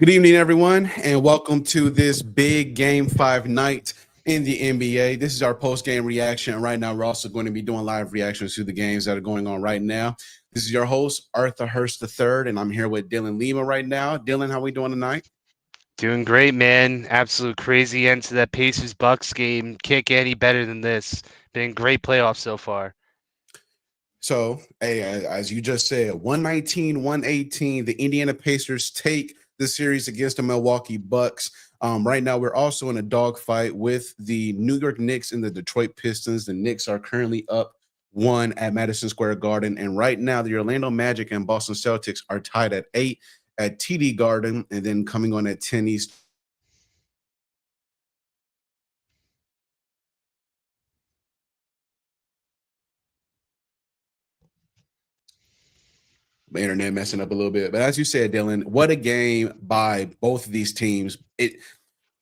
Good evening, everyone, and welcome to this big Game 5 night in the NBA. This is our post-game reaction. Right now, we're also going to be doing live reactions to the games that are going on right now. This is your host, Arthur Hurst III, and I'm here with Dylan Lima right now. Dylan, how we doing tonight? Doing great, man. Absolute crazy end to that Pacers Bucks game. Can't get any better than this. Been great playoffs so far. So, hey, as you just said, 119, 118, the Indiana Pacers take the series against the Milwaukee Bucks. Right now, we're also in a dogfight with the New York Knicks and the Detroit Pistons. The Knicks are currently up one at Madison Square Garden. And right now, the Orlando Magic and Boston Celtics are tied at 8 at TD Garden. And then coming on at 10 Eastern, we have the Pistons and the Knicks at 11 Eastern. My internet messing up a little bit. But as you said, Dylan, what a game by both of these teams.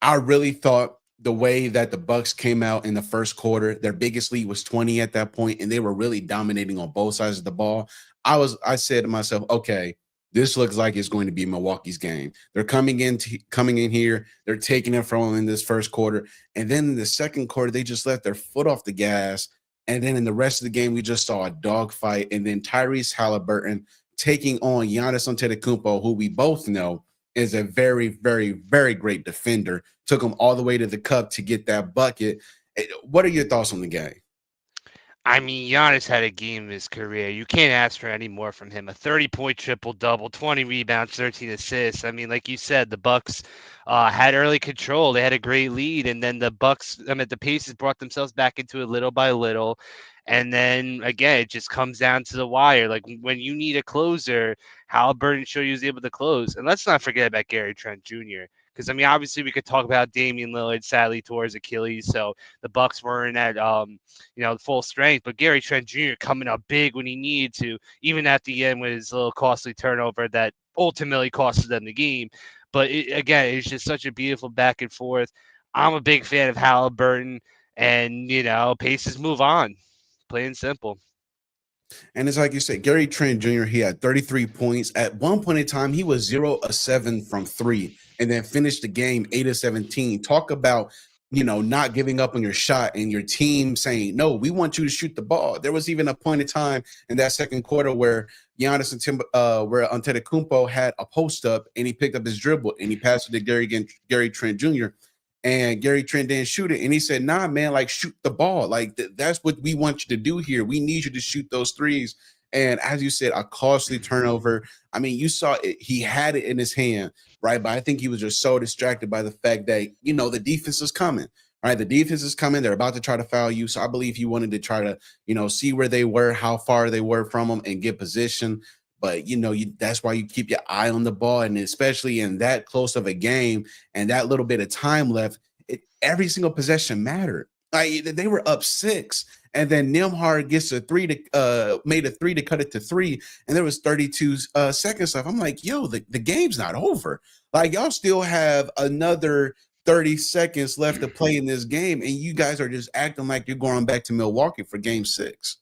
I really thought the way that the Bucks came out in the first quarter, their biggest lead was 20 at that point, and they were really dominating on both sides of the ball. I said to myself, okay, this looks like it's going to be Milwaukee's game. They're coming in here, they're taking it from them in this first quarter. And then in the second quarter, they just let their foot off the gas. And then in the rest of the game, we just saw a dogfight. And then Tyrese Halliburton taking on Giannis Antetokounmpo, who we both know is a very, very, very great defender. Took him all the way to the cup to get that bucket. What are your thoughts on the game? I mean, Giannis had a game in his career. You can't ask for any more from him. A 30-point triple-double, 20 rebounds, 13 assists. I mean, like you said, the Bucks had early control. They had a great lead, and then the Pacers brought themselves back into it little by little. And then again, it just comes down to the wire. Like when you need a closer, Halliburton showed you was able to close. And let's not forget about Gary Trent Jr. Because I mean, obviously we could talk about Damian Lillard sadly tore his Achilles, so the Bucks weren't at full strength. But Gary Trent Jr. coming up big when he needed to, even at the end with his little costly turnover that ultimately costed them the game. But again, it's just such a beautiful back and forth. I'm a big fan of Halliburton, and Pacers move on, plain and simple. And it's like you said, Gary Trent Jr., he had 33 points. At one point in time, he was 0 of 7 from three and then finished the game 8 of 17. Talk about, not giving up on your shot and your team saying, no, we want you to shoot the ball. There was even a point in time in that second quarter where where Antetokounmpo had a post up and he picked up his dribble and he passed it to Gary Trent Jr. And Gary Trent didn't shoot it. And he said, nah, man, like shoot the ball. Like that's what we want you to do here. We need you to shoot those threes. And as you said, a costly turnover. I mean, you saw it, he had it in his hand, right? But I think he was just so distracted by the fact that, the defense is coming. Right, the defense is coming. They're about to try to foul you. So I believe he wanted to try to, see where they were, how far they were from them, and get position. But that's why you keep your eye on the ball, and especially in that close of a game and that little bit of time left, every single possession mattered. Like they were up six, and then Nimhard gets a three to made a three to cut it to three, and there was 32 seconds left. I'm like, yo, the game's not over. Like y'all still have another 30 seconds left to play in this game, and you guys are just acting like you're going back to Milwaukee for game six.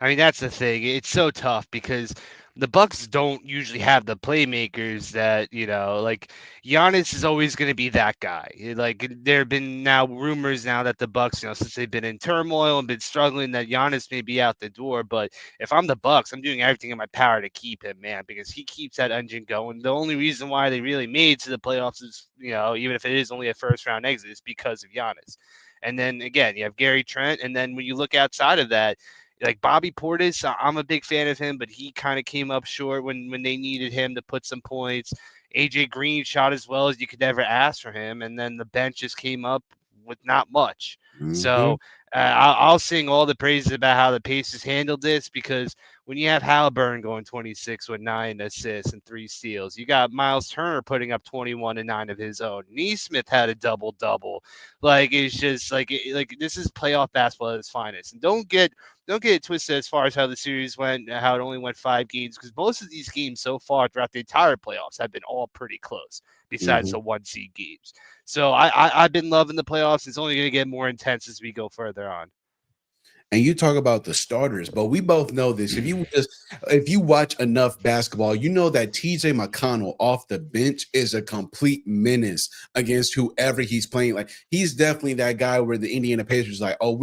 I mean, that's the thing. It's so tough because the Bucks don't usually have the playmakers that, like Giannis is always going to be that guy. Like there have been now rumors now that the Bucks, since they've been in turmoil and been struggling, that Giannis may be out the door. But if I'm the Bucks, I'm doing everything in my power to keep him, man, because he keeps that engine going. The only reason why they really made to the playoffs is, even if it is only a first round exit, is because of Giannis. And then again, you have Gary Trent, and then when you look outside of that, like Bobby Portis, I'm a big fan of him, but he kind of came up short when they needed him to put some points. AJ Green shot as well as you could ever ask for him, and then the bench just came up with not much. Mm-hmm. So I'll sing all the praises about how the Pacers handled this, because when you have Halliburton going 26 with 9 assists and 3 steals, you got Miles Turner putting up 21 and 9 of his own. Neesmith had a double double. Like it's just like this is playoff basketball at its finest. And don't get it twisted as far as how the series went, how it only went 5 games, because most of these games so far throughout the entire playoffs have been all pretty close, besides Mm-hmm. the 1 seed games. So I've been loving the playoffs. It's only going to get more intense as we go further on. And you talk about the starters, but we both know this. If you watch enough basketball, you know that TJ McConnell off the bench is a complete menace against whoever he's playing. Like he's definitely that guy where the Indiana Pacers like, oh,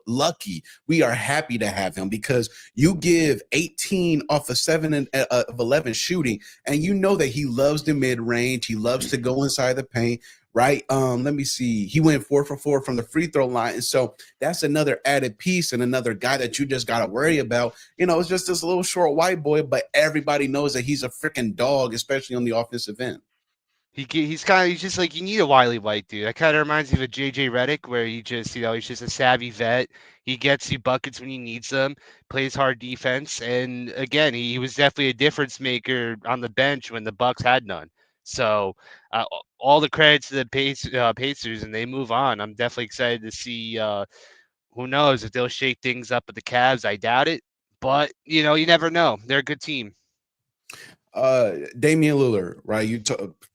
lucky, we are happy to have him because you give 18 off of 7 of 11 shooting, and you know that he loves the mid range, he loves to go inside the paint. Right. Let me see. He went 4 for 4 from the free throw line. And so that's another added piece and another guy that you just got to worry about. It's just this little short white boy, but everybody knows that he's a freaking dog, especially on the offensive end. He's just like you need a wily white dude. That kind of reminds me of a JJ Redick, where he's just a savvy vet. He gets you buckets when he needs them, plays hard defense, and again, he was definitely a difference maker on the bench when the Bucks had none. So all the credit to the Pacers, and they move on. I'm definitely excited to see. Who knows if they'll shake things up at the Cavs? I doubt it, but you never know. They're a good team. Damian Lillard, right?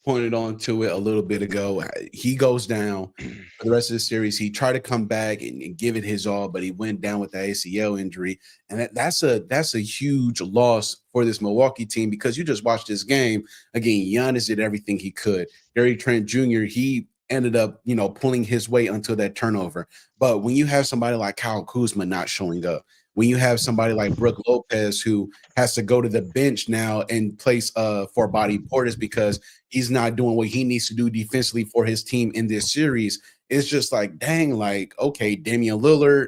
Pointed on to it a little bit ago. He goes down for the rest of the series. He tried to come back and give it his all, but he went down with the ACL injury, and that's a huge loss for this Milwaukee team because you just watched this game again. Giannis did everything he could. Gary Trent Jr. He ended up, pulling his weight until that turnover. But when you have somebody like Kyle Kuzma not showing up, when you have somebody like Brooke Lopez who has to go to the bench now and place for Bobby Portis because he's not doing what he needs to do defensively for his team in this series. It's just like, dang, like, okay, Damian Lillard,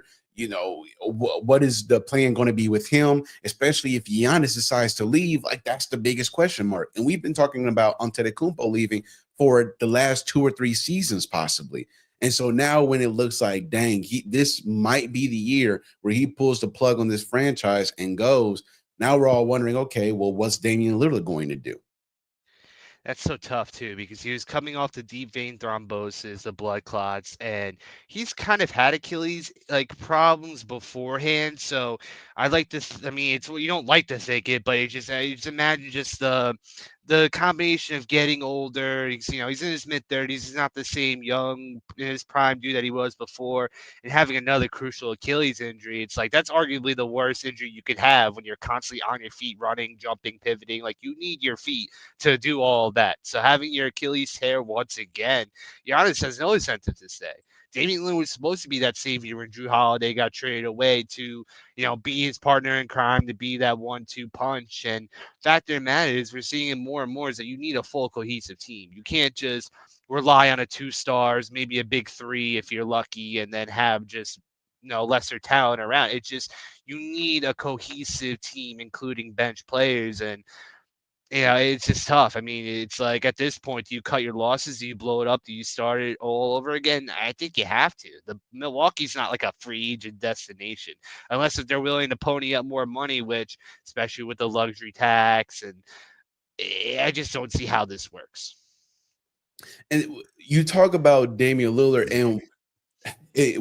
what is the plan going to be with him, especially if Giannis decides to leave? Like, that's the biggest question mark. And we've been talking about Antetokounmpo leaving for the last 2 or 3 seasons, possibly. And so now when it looks like, dang, this might be the year where he pulls the plug on this franchise and goes, now we're all wondering, okay, well, what's Damian Lillard going to do? That's so tough too because he was coming off the deep vein thrombosis, the blood clots, and he's kind of had Achilles like problems beforehand. So I like this. I mean, it's you don't like to think it, but I just imagine just the combination of getting older. He's in his mid 30s. He's not the same young in his prime dude that he was before, and having another crucial Achilles injury. It's like that's arguably the worst injury you could have when you're constantly on your feet, running, jumping, pivoting. Like you need your feet to do all that. So having your Achilles tear once again, Giannis has no incentive to stay. Damian Lillard was supposed to be that savior when Drew Holiday got traded away to, be his partner in crime, to be that 1-2 punch. And fact of the matter is, we're seeing it more and more is that you need a full cohesive team. You can't just rely on a 2 stars, maybe a big three if you're lucky, and then have just lesser talent around. It's just you need a cohesive team, including bench players, and it's just tough. I mean, it's like at this point, do you cut your losses? Do you blow it up? Do you start it all over again? I think you have to. The Milwaukee's not like a free agent destination, unless if they're willing to pony up more money, which, especially with the luxury tax, and I just don't see how this works. And you talk about Damian Lillard and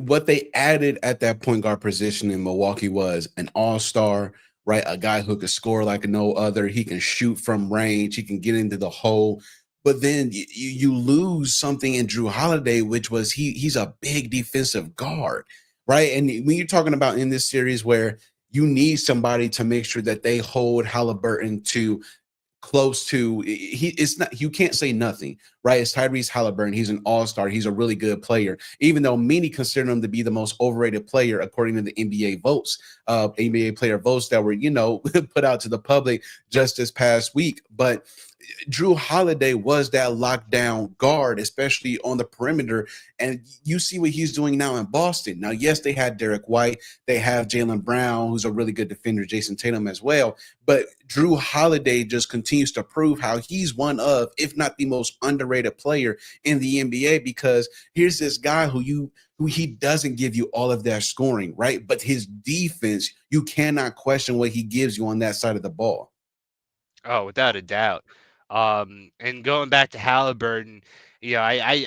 what they added at that point guard position in Milwaukee was an all-star, right? A guy who could score like no other. He can shoot from range. He can get into the hole. But then you lose something in Drew Holiday, which was he's a big defensive guard, right? And when you're talking about in this series where you need somebody to make sure that they hold Halliburton to close to it's not, you can't say nothing, right? It's Tyrese Halliburton. He's an all-star. He's a really good player, even though many consider him to be the most overrated player according to the NBA votes, NBA player votes that were put out to the public just this past week. But Drew Holiday was that lockdown guard, especially on the perimeter. And you see what he's doing now in Boston. Now, yes, they had Derek White. They have Jaylen Brown, who's a really good defender, Jason Tatum as well. But Drew Holiday just continues to prove how he's one of, if not the most underrated player in the NBA, because here's this guy who he doesn't give you all of that scoring, right? But his defense, you cannot question what he gives you on that side of the ball. Oh, without a doubt. And going back to Halliburton, I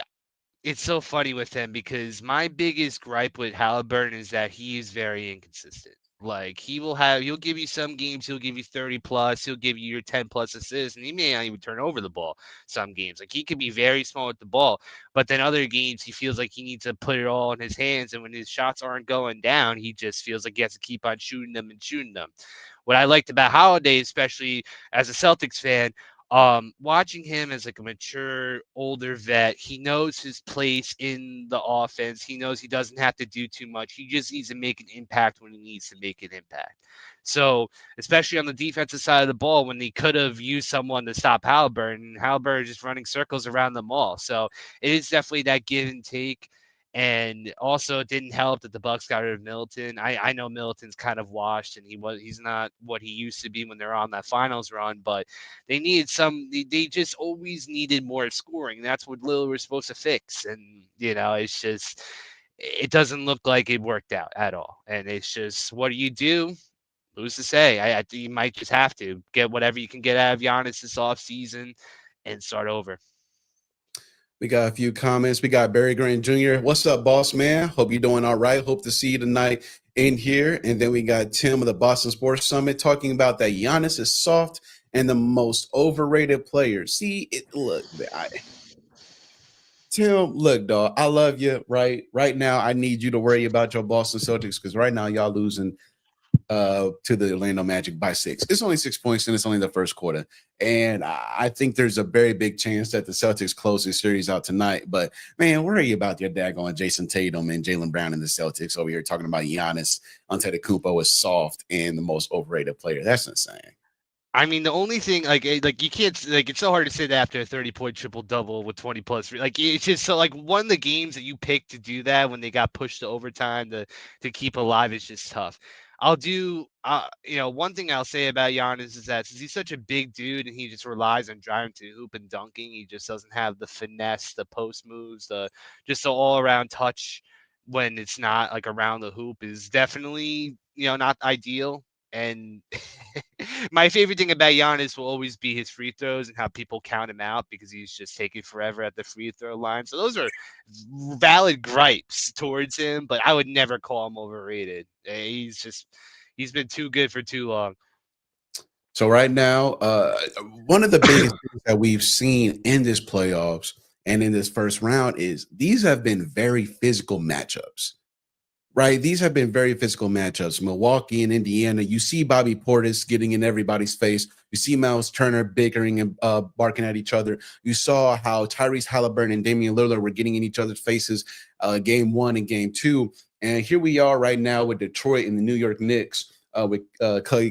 it's so funny with him because my biggest gripe with Halliburton is that he is very inconsistent. Like he'll give you some games, he'll give you 30 plus, he'll give you your 10 plus assists, and he may not even turn over the ball some games. Like he can be very small with the ball, but then other games he feels like he needs to put it all in his hands, and when his shots aren't going down, he just feels like he has to keep on shooting them and shooting them. What I liked about Holiday, especially as a Celtics fan, watching him as like a mature, older vet, he knows his place in the offense. He knows he doesn't have to do too much. He just needs to make an impact when he needs to make an impact. So, especially on the defensive side of the ball, when he could have used someone to stop Halliburton is just running circles around them all. So, it is definitely that give and take. And also, it didn't help that the Bucks got rid of Middleton. I know Middleton's kind of washed, and he's not what he used to be when they're on that finals run. But they needed they just always needed more scoring. That's what Lillard was supposed to fix. And, it's just, it doesn't look like it worked out at all. And it's just, what do you do? Who's to say? I think you might just have to get whatever you can get out of Giannis this offseason and start over. We got a few comments. We got Barry Grant Jr. What's up, boss man? Hope you're doing all right. Hope to see you tonight in here. And then we got Tim of the Boston Sports Summit talking about that Giannis is soft and the most overrated player. See, Tim, look, dog, I love you. Right now, I need you to worry about your Boston Celtics because right now y'all losing to the Orlando Magic by 6. It's only 6 points and it's only the first quarter. And I think there's a very big chance that the Celtics close this series out tonight. But man, worry about your daggone Jason Tatum and Jaylen Brown and the Celtics over here talking about Giannis Antetokounmpo is soft and the most overrated player. That's insane. I mean, the only thing, like you can't, like, it's so hard to say that after a 30-point triple double with 20 plus. Like, it's just so, like, one of the games that you picked to do that when they got pushed to overtime to keep alive is just tough. I'll do, one thing I'll say about Giannis is that since he's such a big dude and he just relies on driving to the hoop and dunking, he just doesn't have the finesse, the post moves, just the all around touch when it's not like around the hoop is definitely, not ideal. And my favorite thing about Giannis will always be his free throws and how people count him out because he's just taking forever at the free throw line. So those are valid gripes towards him, but I would never call him overrated. He's been too good for too long. So right now, one of the biggest things that we've seen in this playoffs and in this first round is these have been very physical matchups. Right. These have been very physical matchups. Milwaukee and Indiana. You see Bobby Portis getting in everybody's face. You see Miles Turner bickering and barking at each other. You saw how Tyrese Halliburton and Damian Lillard were getting in each other's faces game 1 and game 2. And here we are right now with Detroit and the New York Knicks with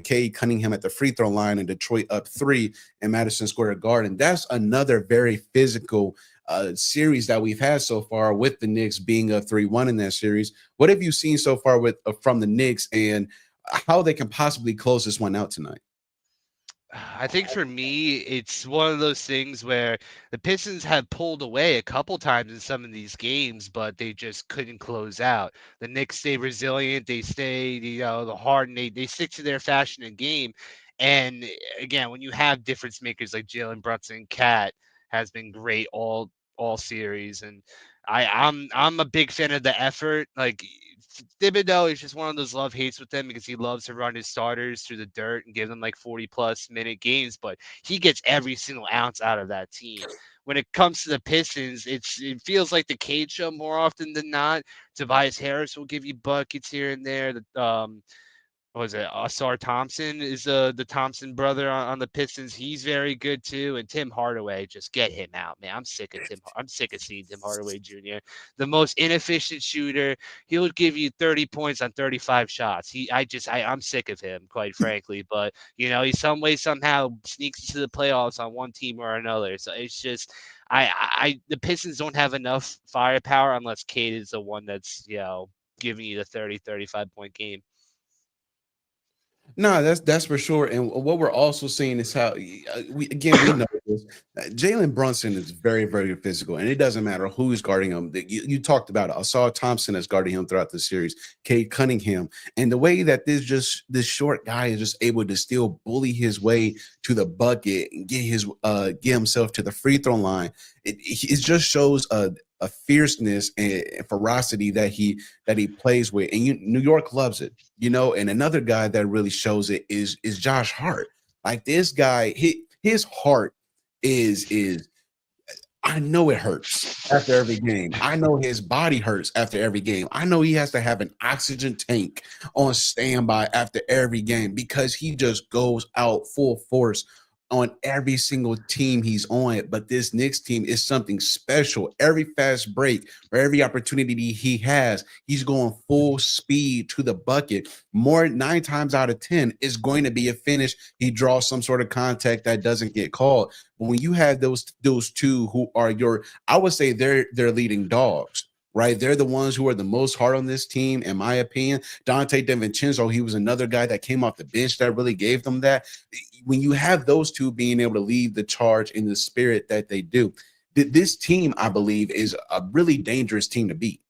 Cade Cunningham at the free throw line and Detroit up 3 in Madison Square Garden. That's another very physical series that we've had so far, with the Knicks being a 3-1 in that series. What have you seen so far with from the Knicks and how they can possibly close this one out tonight? I think for me, it's one of those things where the Pistons have pulled away a couple times in some of these games, but they just couldn't close out. The Knicks stay resilient. They stay, the hard, and they stick to their fashion and game. And again, when you have difference makers like Jalen Brunson, Cat has been great all series, and I'm a big fan of the effort. Like Thibodeau is just one of those love hates with them because he loves to run his starters through the dirt and give them like 40 plus minute games, but he gets every single ounce out of that team. When it comes to the Pistons, it feels like the Cade show more often than not. Tobias Harris will give you buckets here and there. What was it? Asar Thompson is the Thompson brother on the Pistons. He's very good too. And Tim Hardaway, just get him out, man. I'm sick of seeing Tim Hardaway Jr. The most inefficient shooter. He'll give you 30 points on 35 shots. I'm sick of him, quite frankly. But he some way somehow sneaks into the playoffs on one team or another. So it's just the Pistons don't have enough firepower unless Cade is the one that's giving you the 30, 35 point game. No, that's for sure. And what we're also seeing is how we know this. Jalen Brunson is very, very physical, and it doesn't matter who's guarding him. You talked about it. I saw Thompson as guarding him throughout the series, Cade Cunningham, and the way that this short guy is just able to still bully his way to the bucket and get himself to the free throw line. It just shows a fierceness and ferocity that he plays with, and New York loves it, And another guy that really shows it is Josh Hart. Like this guy, his heart is I know it hurts after every game. I know his body hurts after every game. I know he has to have an oxygen tank on standby after every game because he just goes out full force on every single team he's on. But this Knicks team is something special. Every fast break or every opportunity he has, he's going full speed to the bucket. More 9 times out of 10 is going to be a finish. He draws some sort of contact that doesn't get called. But when you have those two who are I would say they're leading dogs, right? They're the ones who are the most hard on this team, in my opinion. Dante DiVincenzo, he was another guy that came off the bench that really gave them that. When you have those two being able to lead the charge in the spirit that they do, this team, I believe, is a really dangerous team to beat.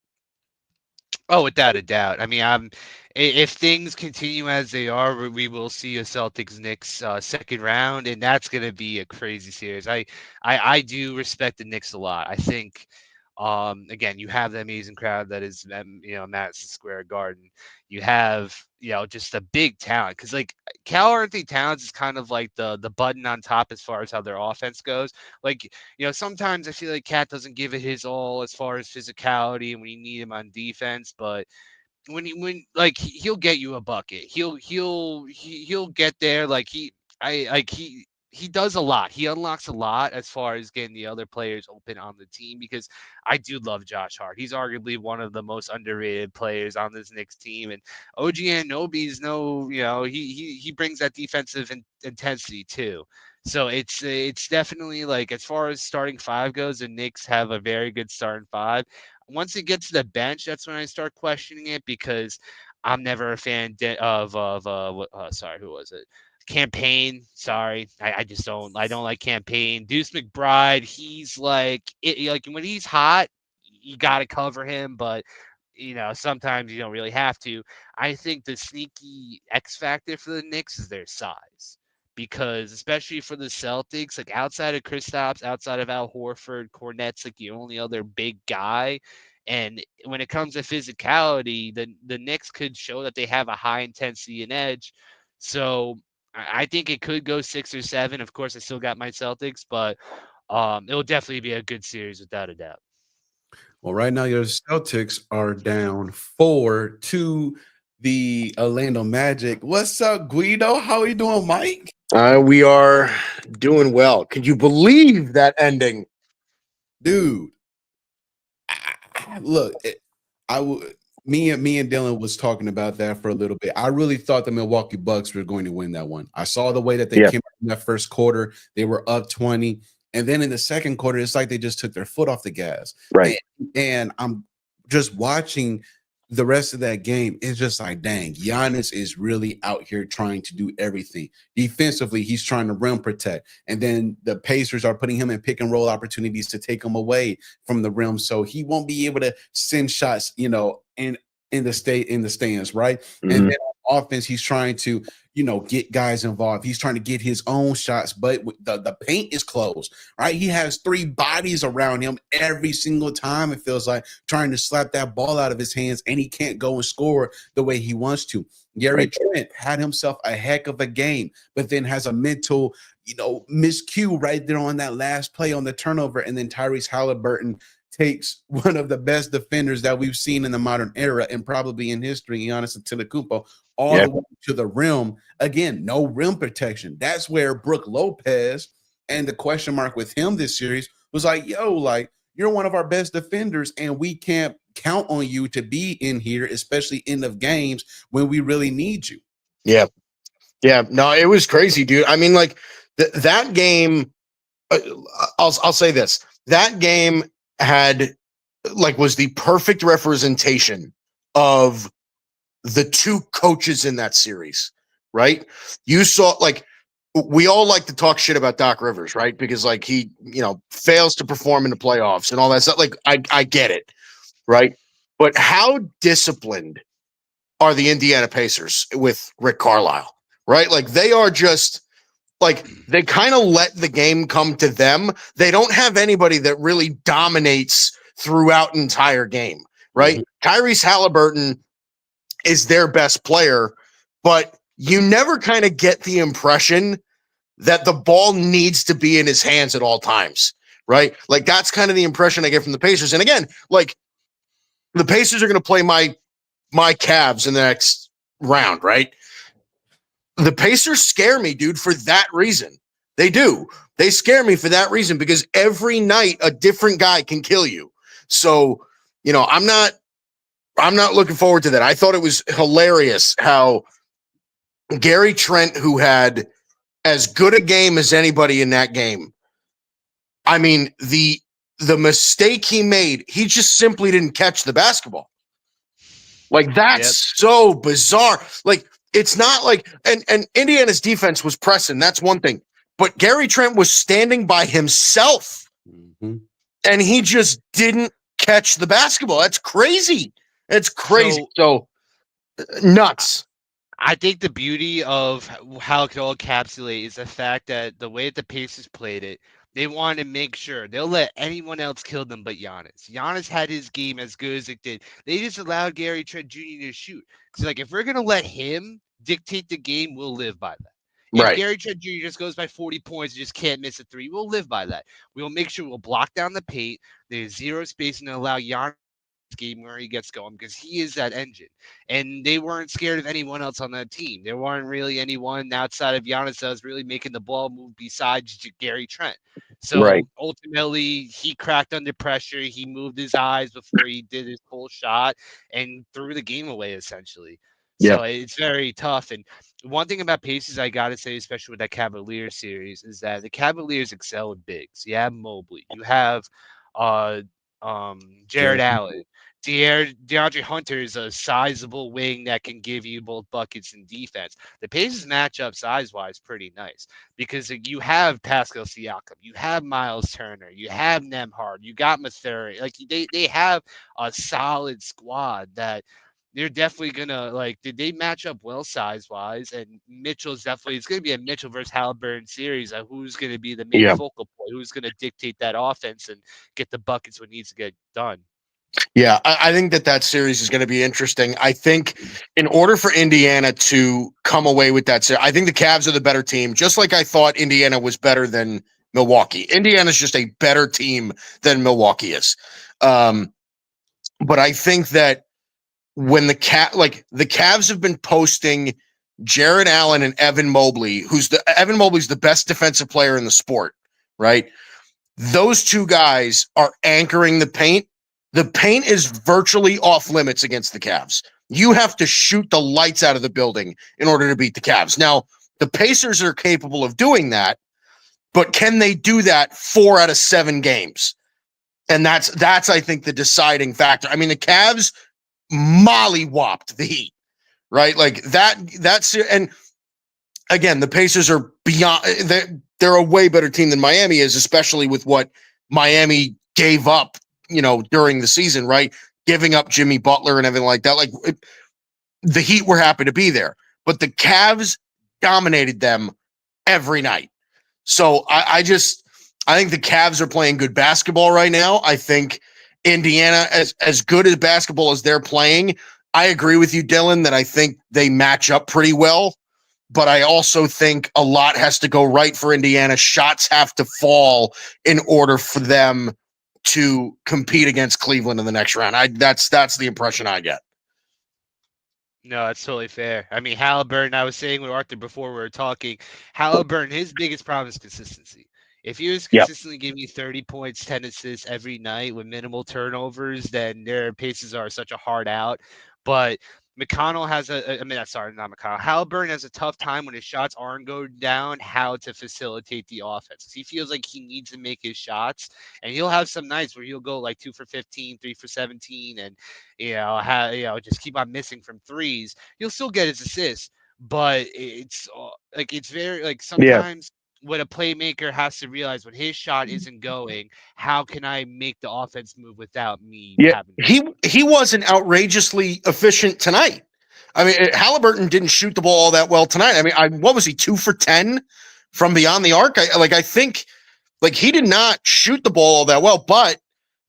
Oh, without a doubt. I mean, if things continue as they are, we will see a Celtics Knicks second round, and that's going to be a crazy series. I do respect the Knicks a lot. I think, again, you have the amazing crowd that is, Madison Square Garden. You have, just a big talent because like Cal Anthony Towns is kind of like the button on top as far as how their offense goes. Like, sometimes I feel like Cat doesn't give it his all as far as physicality and when you need him on defense, but when like he'll get you a bucket. He'll get there. Like he does a lot. He unlocks a lot as far as getting the other players open on the team because I do love Josh Hart. He's arguably one of the most underrated players on this Knicks team. And OG Anunoby's he brings that defensive intensity too. So it's definitely like as far as starting five goes, the Knicks have a very good starting five. Once it gets to the bench, that's when I start questioning it because I'm never a fan sorry, who was it? Campaign. Sorry, I just don't. I don't like Campaign. Deuce McBride. He's like like when he's hot, you got to cover him, but sometimes you don't really have to. I think the sneaky X factor for the Knicks is their size. Because especially for the Celtics, like outside of Kristaps, outside of Al Horford, Cornette's like the only other big guy. And when it comes to physicality, the Knicks could show that they have a high intensity and edge. So I think it could go 6 or 7. Of course, I still got my Celtics, but it will definitely be a good series without a doubt. Well, right now your Celtics are down 4 to the Orlando Magic. What's up, Guido? How are you doing, Mike? We are doing well. Could you believe that ending? Dude, look, me and Dylan was talking about that for a little bit. I really thought the Milwaukee Bucks were going to win that one. I saw the way that they came out in that first quarter. They were up 20. And then in the second quarter, it's like they just took their foot off the gas. Right. And I'm just watching the rest of that game. It's just like, dang, Giannis is really out here trying to do everything. Defensively, he's trying to rim protect. And then the Pacers are putting him in pick and roll opportunities to take him away from the rim. So he won't be able to send shots, in the stands, right? Mm-hmm. And then on offense, he's trying to, get guys involved. He's trying to get his own shots, but the paint is closed, right? He has 3 bodies around him every single time, it feels like, trying to slap that ball out of his hands, and he can't go and score the way he wants to. Gary Trent had himself a heck of a game, but then has a mental, miscue right there on that last play on the turnover, and then Tyrese Halliburton takes one of the best defenders that we've seen in the modern era and probably in history, Giannis Antetokounmpo, all the way to the rim. Again, no rim protection. That's where Brook Lopez, and the question mark with him this series was like, you're one of our best defenders, and we can't count on you to be in here, especially end of games when we really need you. Yeah. Yeah. No, it was crazy, dude. I mean, like that game, I'll say this, that game was the perfect representation of the 2 coaches in that series, right? You saw, like, we all like to talk shit about Doc Rivers, right? Because like he, fails to perform in the playoffs and all that stuff. Like I get it, right? But how disciplined are the Indiana Pacers with Rick Carlisle, right? Like they are just like, they kind of let the game come to them. They don't have anybody that really dominates throughout an entire game, right? Tyrese Halliburton is their best player, but you never kind of get the impression that the ball needs to be in his hands at all times, right? Like that's kind of the impression I get from the Pacers. And again, like the Pacers are going to play my Cavs in the next round, right? The Pacers scare me, dude, for that reason. They do. They scare me for that reason because every night a different guy can kill you. So, you know, I'm not looking forward to that. I thought it was hilarious how Gary Trent, who had as good a game as anybody in that game, I mean, the mistake he made, he just simply didn't catch the basketball. Like that's so bizarre. Like it's not like and Indiana's defense was pressing. That's one thing. But Gary Trent was standing by himself and he just didn't catch the basketball. That's crazy. It's crazy. So nuts. I think the beauty of how it can all encapsulate is the fact that the way that the Pacers played it, they wanted to make sure they'll let anyone else kill them but Giannis. Giannis had his game as good as it did. They just allowed Gary Trent Jr. to shoot. Because, like, if we're going to let him dictate the game, we'll live by that. If Gary Trent Jr. just goes by 40 points and just can't miss a three, we'll live by that. We'll make sure we'll block down the paint. There's zero spacing to allow Giannis game where he gets going because he is that engine. And they weren't scared of anyone else on that team. There weren't really anyone outside of Giannis that was really making the ball move besides Gary Trent. So ultimately, he cracked under pressure. He moved his eyes before he did his full shot and threw the game away, essentially. So it's very tough. And one thing about Pacers I got to say, especially with that Cavaliers series, is that the Cavaliers excel with bigs. You have Mobley. You have Jared Allen. DeAndre Hunter is a sizable wing that can give you both buckets and defense. The Pacers match up size-wise pretty nice because you have Pascal Siakam, you have Miles Turner, you have Nembhard, you got Mathuri. Like they have a solid squad that they're definitely gonna like. Did they match up well size-wise? And Mitchell's definitely it's gonna be a Mitchell versus Halliburton series. Of who's gonna be the main focal point? Who's gonna dictate that offense and get the buckets when it needs to get done? Yeah, I think that series is going to be interesting. I think in order for Indiana to come away with that series, I think the Cavs are the better team, just like I thought Indiana was better than Milwaukee. Indiana's just a better team than Milwaukee is. But I think that when the Cavs have been posting Jared Allen and Evan Mobley, Evan Mobley's the best defensive player in the sport, right? Those two guys are anchoring the paint. The paint is virtually off limits against the Cavs. You have to shoot the lights out of the building in order to beat the Cavs. Now, the Pacers are capable of doing that, but can they do that 4 out of 7 games? And that's I think the deciding factor. I mean, the Cavs mollywopped the Heat, right? Like that's and again, the Pacers are beyond they're a way better team than Miami is, especially with what Miami gave up, during the season, right? Giving up Jimmy Butler and everything like that. Like the Heat were happy to be there, but the Cavs dominated them every night. So I think the Cavs are playing good basketball right now. I think Indiana, as good as basketball as they're playing, I agree with you, Dylan, that I think they match up pretty well. But I also think a lot has to go right for Indiana. Shots have to fall in order for them to compete against Cleveland in the next round. That's the impression I get. No, that's totally fair. I mean, Halliburton, I was saying with Arthur before we were talking, Halliburton, his biggest problem is consistency. If he was consistently giving you 30 points, 10 assists every night with minimal turnovers, then their paces are such a hard out. But McConnell has Halliburton has a tough time when his shots aren't going down, how to facilitate the offense. He feels like he needs to make his shots, and he'll have some nights where he'll go like 2 for 15, 3 for 17, and just keep on missing from threes. He'll still get his assists, but it's very like sometimes. What a playmaker has to realize when his shot isn't going, how can I make the offense move without me having to he wasn't outrageously efficient tonight. I mean, Halliburton didn't shoot the ball all that well tonight. I mean, what was he, 2 for 10 from beyond the arc? I think he did not shoot the ball all that well, but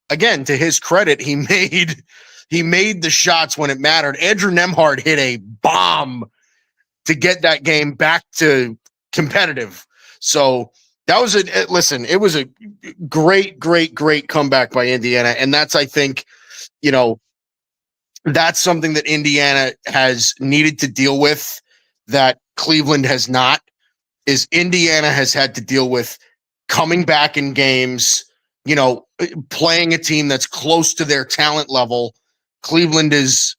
again, to his credit, he made the shots when it mattered. Andrew Nembhard hit a bomb to get that game back to competitive. So that was listen, it was a great comeback by Indiana. And that's, I think, that's something that Indiana has needed to deal with that Cleveland has not. Is Indiana has had to deal with coming back in games, playing a team that's close to their talent level. Cleveland is,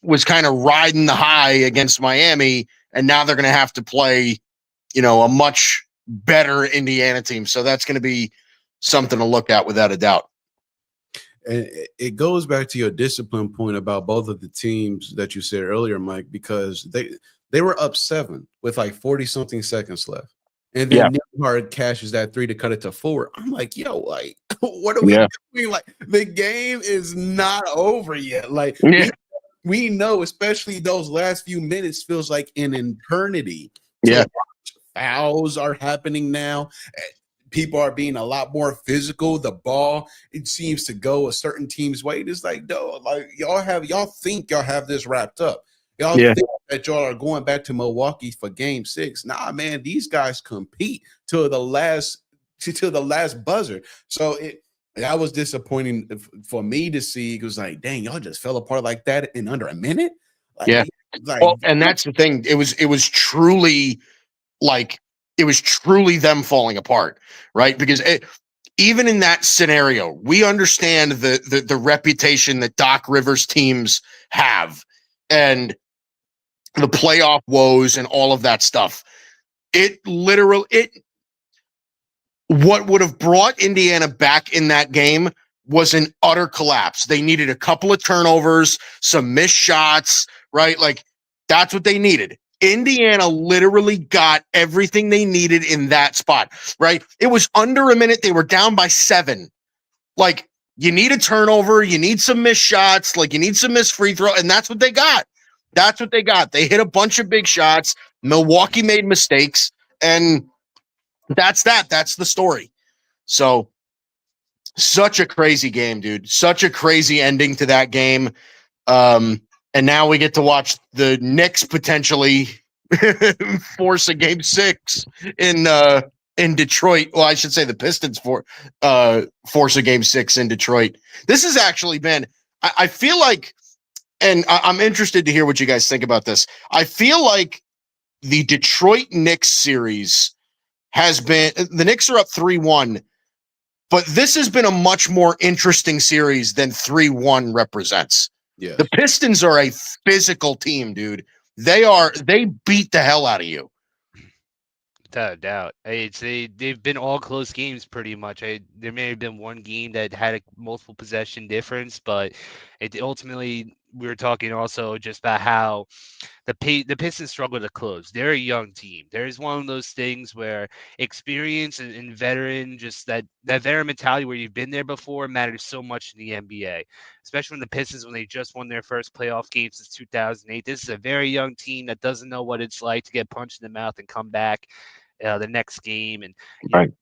was kind of riding the high against Miami, and now they're going to have to play, a much better Indiana team. So that's going to be something to look at without a doubt. And it goes back to your discipline point about both of the teams that you said earlier, Mike, because they were up 7 with like 40-something seconds left. And then Nembhard cashes that 3 to cut it to 4. I'm like, yo, like, what are we doing? Like, the game is not over yet. Like, we know, especially those last few minutes feels like an eternity. So fouls are happening now. People are being a lot more physical. The ball, it seems to go a certain team's way. It's like, no, like y'all think y'all have this wrapped up. Y'all think that y'all are going back to Milwaukee for game 6. Nah, man, these guys compete to the last buzzer. So that was disappointing for me to see. It was like, dang, y'all just fell apart like that in under a minute. Like, and that's the thing. It was truly like, it was truly them falling apart, right? Because even in that scenario, we understand the reputation that Doc Rivers teams have and the playoff woes and all of that stuff. What would have brought Indiana back in that game was an utter collapse. They needed a couple of turnovers, some missed shots, right? Like, that's what they needed. Indiana literally got everything they needed in that spot, right? It was under a minute. They were down by 7. Like, you need a turnover. You need some missed shots. Like, you need some missed free throw. And that's what they got. That's what they got. They hit a bunch of big shots. Milwaukee made mistakes. And that's that. That's the story. So, such a crazy game, dude. Such a crazy ending to that game. And now we get to watch the Knicks potentially force a game 6 in Detroit. Well, I should say the Pistons force a game 6 in Detroit. This has actually been, I feel like, and I'm interested to hear what you guys think about this. I feel like the Detroit Knicks series has been, the Knicks are up 3-1, but this has been a much more interesting series than 3-1 represents. Yeah. The Pistons are a physical team, dude. They beat the hell out of you. Without a doubt. They've been all close games pretty much. There may have been one game that had a multiple possession difference, but it ultimately, we were talking also just about how the Pistons struggle to close. They're a young team. There's one of those things where experience and veteran, just that veteran mentality where you've been there before matters so much in the NBA, especially when the Pistons, when they just won their first playoff game since 2008. This is a very young team that doesn't know what it's like to get punched in the mouth and come back the next game and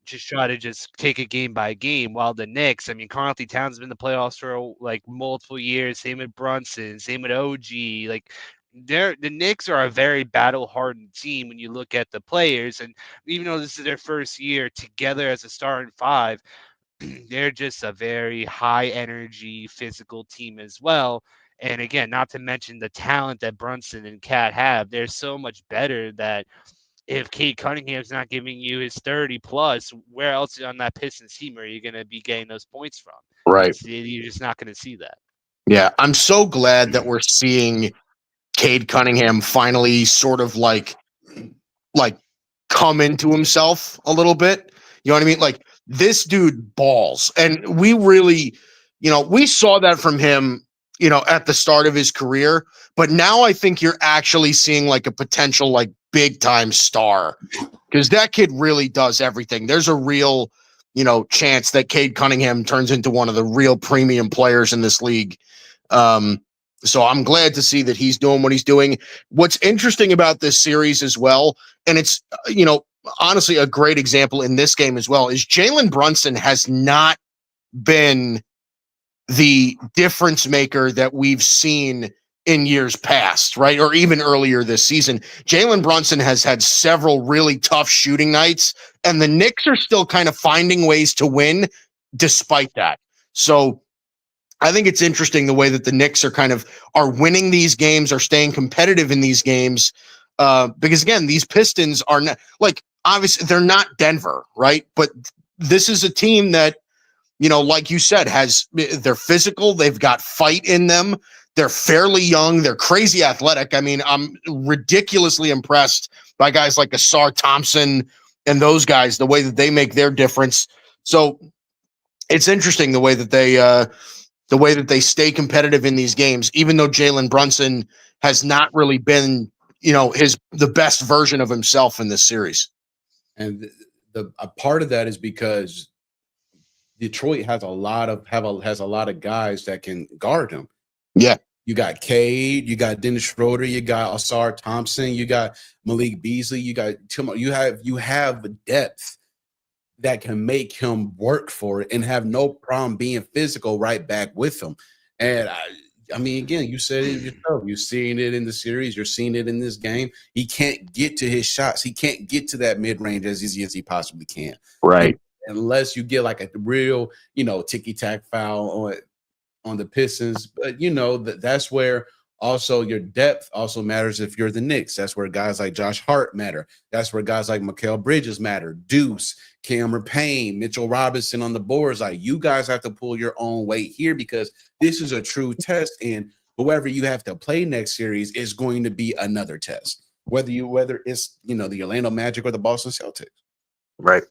just try to just take it game by game. While the Knicks, I mean, Karl-Anthony Towns has been in the playoffs for like multiple years. Same with Brunson, same with OG. Like, the Knicks are a very battle-hardened team when you look at the players, and even though this is their first year together as a starting 5, they're just a very high-energy, physical team as well. And again, not to mention the talent that Brunson and Cat have. They're so much better that if Cade Cunningham's not giving you his 30 plus, where else on that Pistons team are you going to be getting those points from? Right. You're just not going to see that. Yeah, I'm so glad that we're seeing Cade Cunningham finally sort of like come into himself a little bit. You know what I mean? Like, this dude balls. And we really, we saw that from him, at the start of his career. But now I think you're actually seeing like a potential like big time star, because that kid really does everything. There's a real, chance that Cade Cunningham turns into one of the real premium players in this league. So I'm glad to see that he's doing what he's doing. What's interesting about this series as well, and it's, honestly a great example in this game as well, is Jalen Brunson has not been the difference maker that we've seen in years past, right? Or even earlier this season. Jalen Brunson has had several really tough shooting nights, and the Knicks are still kind of finding ways to win despite that. So I think it's interesting the way that the Knicks are winning these games, are staying competitive in these games. Because again, these Pistons are not, like, obviously they're not Denver, right? But this is a team that, like you said, they're physical. They've got fight in them. They're fairly young. They're crazy athletic. I mean, I'm ridiculously impressed by guys like Asar Thompson and those guys, the way that they make their difference. So it's interesting the way that they stay competitive in these games, even though Jalen Brunson has not really been, the best version of himself in this series. And a part of that is because Detroit has a lot of guys that can guard him. Yeah. You got Cade, you got Dennis Schroeder, you got Asar Thompson, you got Malik Beasley, you got you have depth that can make him work for it and have no problem being physical right back with him. And I mean, again, you said it yourself. You're seeing it in the series. You're seeing it in this game. He can't get to his shots. He can't get to that mid-range as easy as he possibly can. Right. Unless you get like a real, ticky-tack foul on the Pistons. But, that's where also your depth also matters if you're the Knicks. That's where guys like Josh Hart matter. That's where guys like Mikal Bridges matter. Deuce, Cameron Payne, Mitchell Robinson on the boards. Like, you guys have to pull your own weight here because this is a true test. And whoever you have to play next series is going to be another test. Whether it's, the Orlando Magic or the Boston Celtics. Right.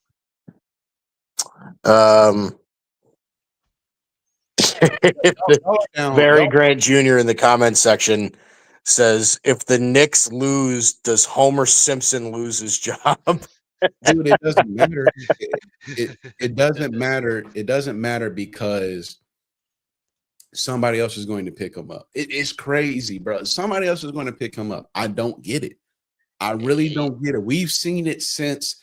Barry Grant Jr. in the comments section says, if the Knicks lose, does Homer Simpson lose his job? Dude, it doesn't matter. It doesn't matter. It doesn't matter because somebody else is going to pick him up. It's crazy, bro. Somebody else is going to pick him up. I don't get it. I really don't get it. We've seen it since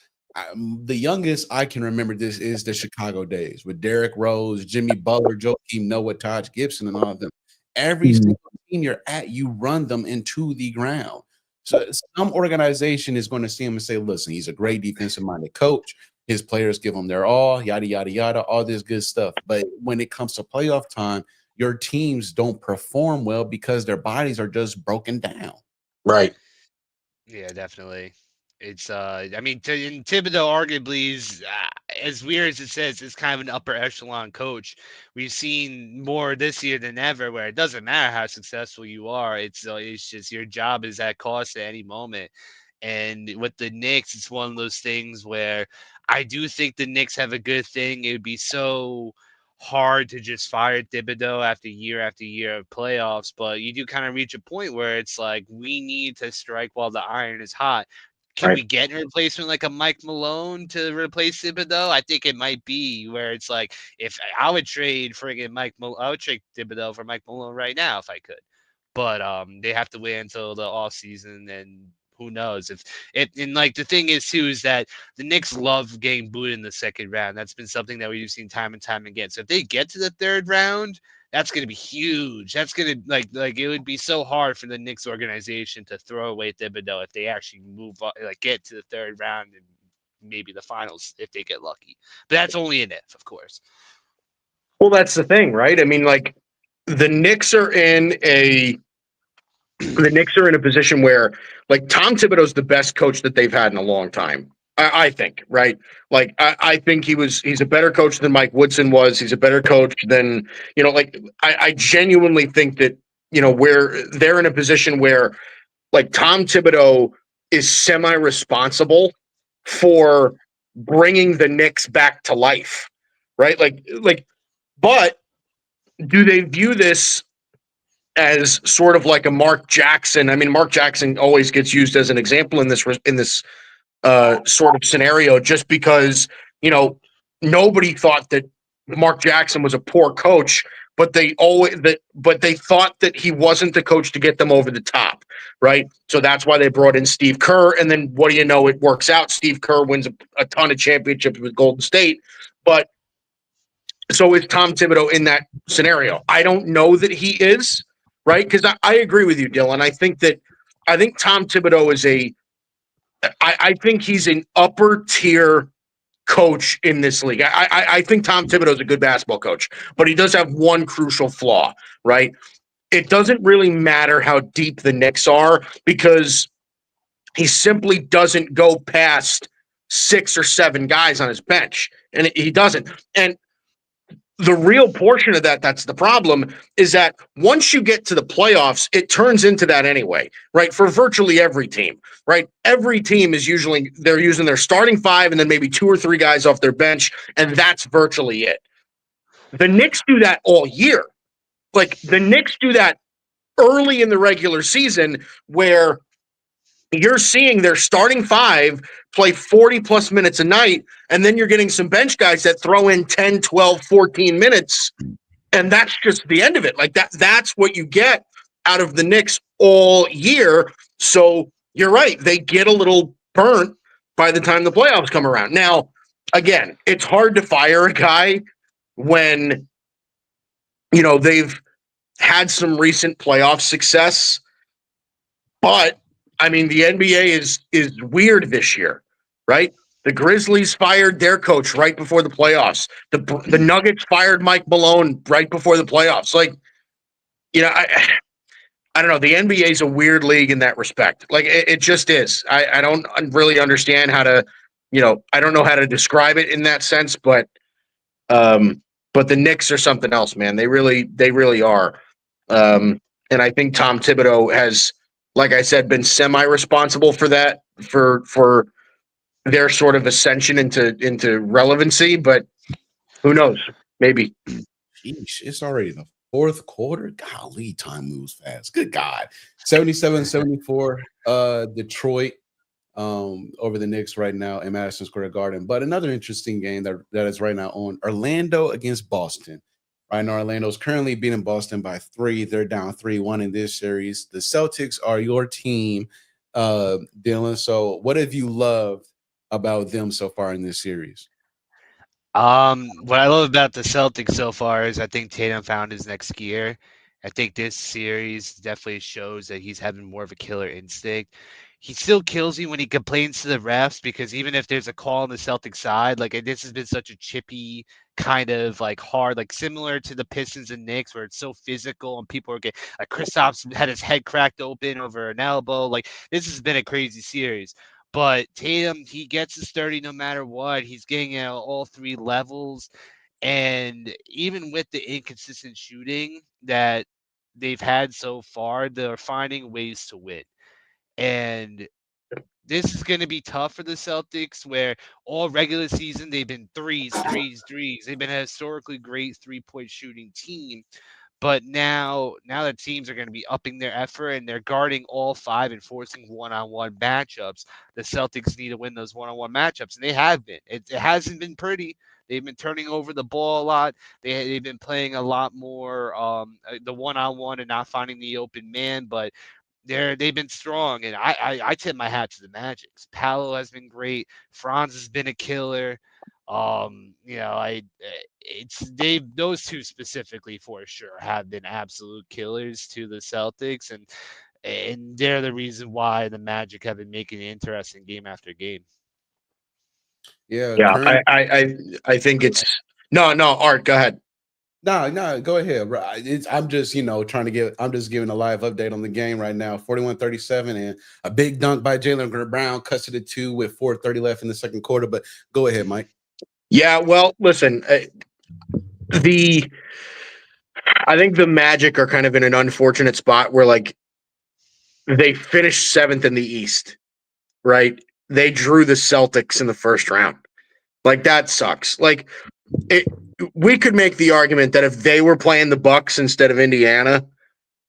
the youngest I can remember this is the Chicago days with Derrick Rose, Jimmy Butler, Joakim Noah, Taj Gibson, and all of them. Every single team you're at, you run them into the ground. So some organization is going to see him and say, listen, he's a great defensive-minded coach. His players give him their all, yada, yada, yada, all this good stuff. But when it comes to playoff time, your teams don't perform well because their bodies are just broken down. Right. Yeah, definitely. It's I mean, Thibodeau arguably is as weird as it says, is kind of an upper echelon coach. We've seen more this year than ever, where it doesn't matter how successful you are. It's just your job is at cost at any moment. And with the Knicks, it's one of those things where I do think the Knicks have a good thing. It would be so hard to just fire Thibodeau after year of playoffs, but you do kind of reach a point where it's like we need to strike while the iron is hot. Can we get a replacement like a Mike Malone to replace Thibodeau? I think it might be where it's like if I would trade I would trade Thibodeau for Mike Malone right now if I could. But they have to wait until the off season, and who knows if it. And like the thing is too is that the Knicks love getting booed in the second round. That's been something that we've seen time and time again. So if they get to the third round, that's going to be huge. That's going to like it would be so hard for the Knicks organization to throw away Thibodeau if they actually move up, like get to the third round and maybe the finals if they get lucky. But that's only an if, of course. Well, that's the thing, right? I mean, like the Knicks are in a position where, like, Tom Thibodeau's the best coach that they've had in a long time. I think, right? Like, I think he's a better coach than Mike Woodson was. He's a better coach than, I genuinely think that, where they're in a position where, like, Tom Thibodeau is semi-responsible for bringing the Knicks back to life, right? But do they view this as sort of like a Mark Jackson? I mean, Mark Jackson always gets used as an example in this sort of scenario, just because nobody thought that Mark Jackson was a poor coach, but they thought that he wasn't the coach to get them over the top, right? So that's why they brought in Steve Kerr, and then what do you know? It works out. Steve Kerr wins a ton of championships with Golden State, but So is Tom Thibodeau in that scenario? I don't know that he is, right? Because I agree with you, Dylan. I think Tom Thibodeau is I think he's an upper tier coach in this league. I think Tom Thibodeau is a good basketball coach, but he does have one crucial flaw, right? It doesn't really matter how deep the Knicks are because he simply doesn't go past 6 or 7 guys on his bench, and he doesn't. And the real portion of that's the problem, is that once you get to the playoffs, it turns into that anyway, right? For virtually every team, right? Every team is usually, they're using their starting 5 and then maybe 2 or 3 guys off their bench, and that's virtually it. The Knicks do that all year. Like, the Knicks do that early in the regular season, where you're seeing their starting 5 play 40 plus minutes a night, and then you're getting some bench guys that throw in 10, 12, 14 minutes, and that's just the end of it. Like, that's what you get out of the Knicks all year. So you're right, they get a little burnt by the time the playoffs come around. Now, again, it's hard to fire a guy when, you know, they've had some recent playoff success, but I mean, the NBA is weird this year, right? The Grizzlies fired their coach right before the playoffs. The Nuggets fired Mike Malone right before the playoffs. Like, you know, I don't know. The NBA is a weird league in that respect. Like, it just is. I don't really understand how to, you know, I don't know how to describe it in that sense, but the Knicks are something else, man. They really are. And I think Tom Thibodeau has, like I said, been semi-responsible for that, for their sort of ascension into relevancy. But who knows? Maybe. Sheesh, it's already the fourth quarter. Golly, time moves fast. Good God. 77-74, Detroit over the Knicks right now in Madison Square Garden. But another interesting game that is right now on, Orlando against Boston. Right now, Orlando's currently beating Boston by 3. They're down 3-1 in this series. The Celtics are your team, Dylan. So what have you loved about them so far in this series? What I love about the Celtics so far is I think Tatum found his next gear. I think this series definitely shows that he's having more of a killer instinct. He still kills you when he complains to the refs, because even if there's a call on the Celtic side, like, this has been such a chippy kind of like hard, like similar to the Pistons and Knicks, where it's so physical and people are getting, like, Kristaps had his head cracked open over an elbow. Like, this has been a crazy series. But Tatum, he gets his 30 no matter what. He's getting at all 3 levels. And even with the inconsistent shooting that they've had so far, they're finding ways to win. And this is going to be tough for the Celtics, where all regular season they've been threes. They've been a historically great 3-point shooting team. But now the teams are going to be upping their effort, and they're guarding all 5 and forcing one-on-one matchups. The Celtics need to win those one-on-one matchups, and they have been. It hasn't been pretty. They've been turning over the ball a lot. They've been playing a lot more the one-on-one and not finding the open man, but they've been strong, and I tip my hat to the Magics. Paolo has been great. Franz has been a killer. You know, those 2 specifically for sure have been absolute killers to the Celtics, and they're the reason why the Magic have been making it interesting game after game. Yeah, I think it's no, Art, go ahead. No, go ahead. I'm just, I'm just giving a live update on the game right now. 41-37, and a big dunk by Jaylen Brown cuts it to 2 with 4:30 left in the second quarter. But go ahead, Mike. Yeah, well, listen, I think the Magic are kind of in an unfortunate spot where, like, they finished 7th in the East, right? They drew the Celtics in the first round. Like, that sucks. Like, we could make the argument that if they were playing the Bucks instead of Indiana,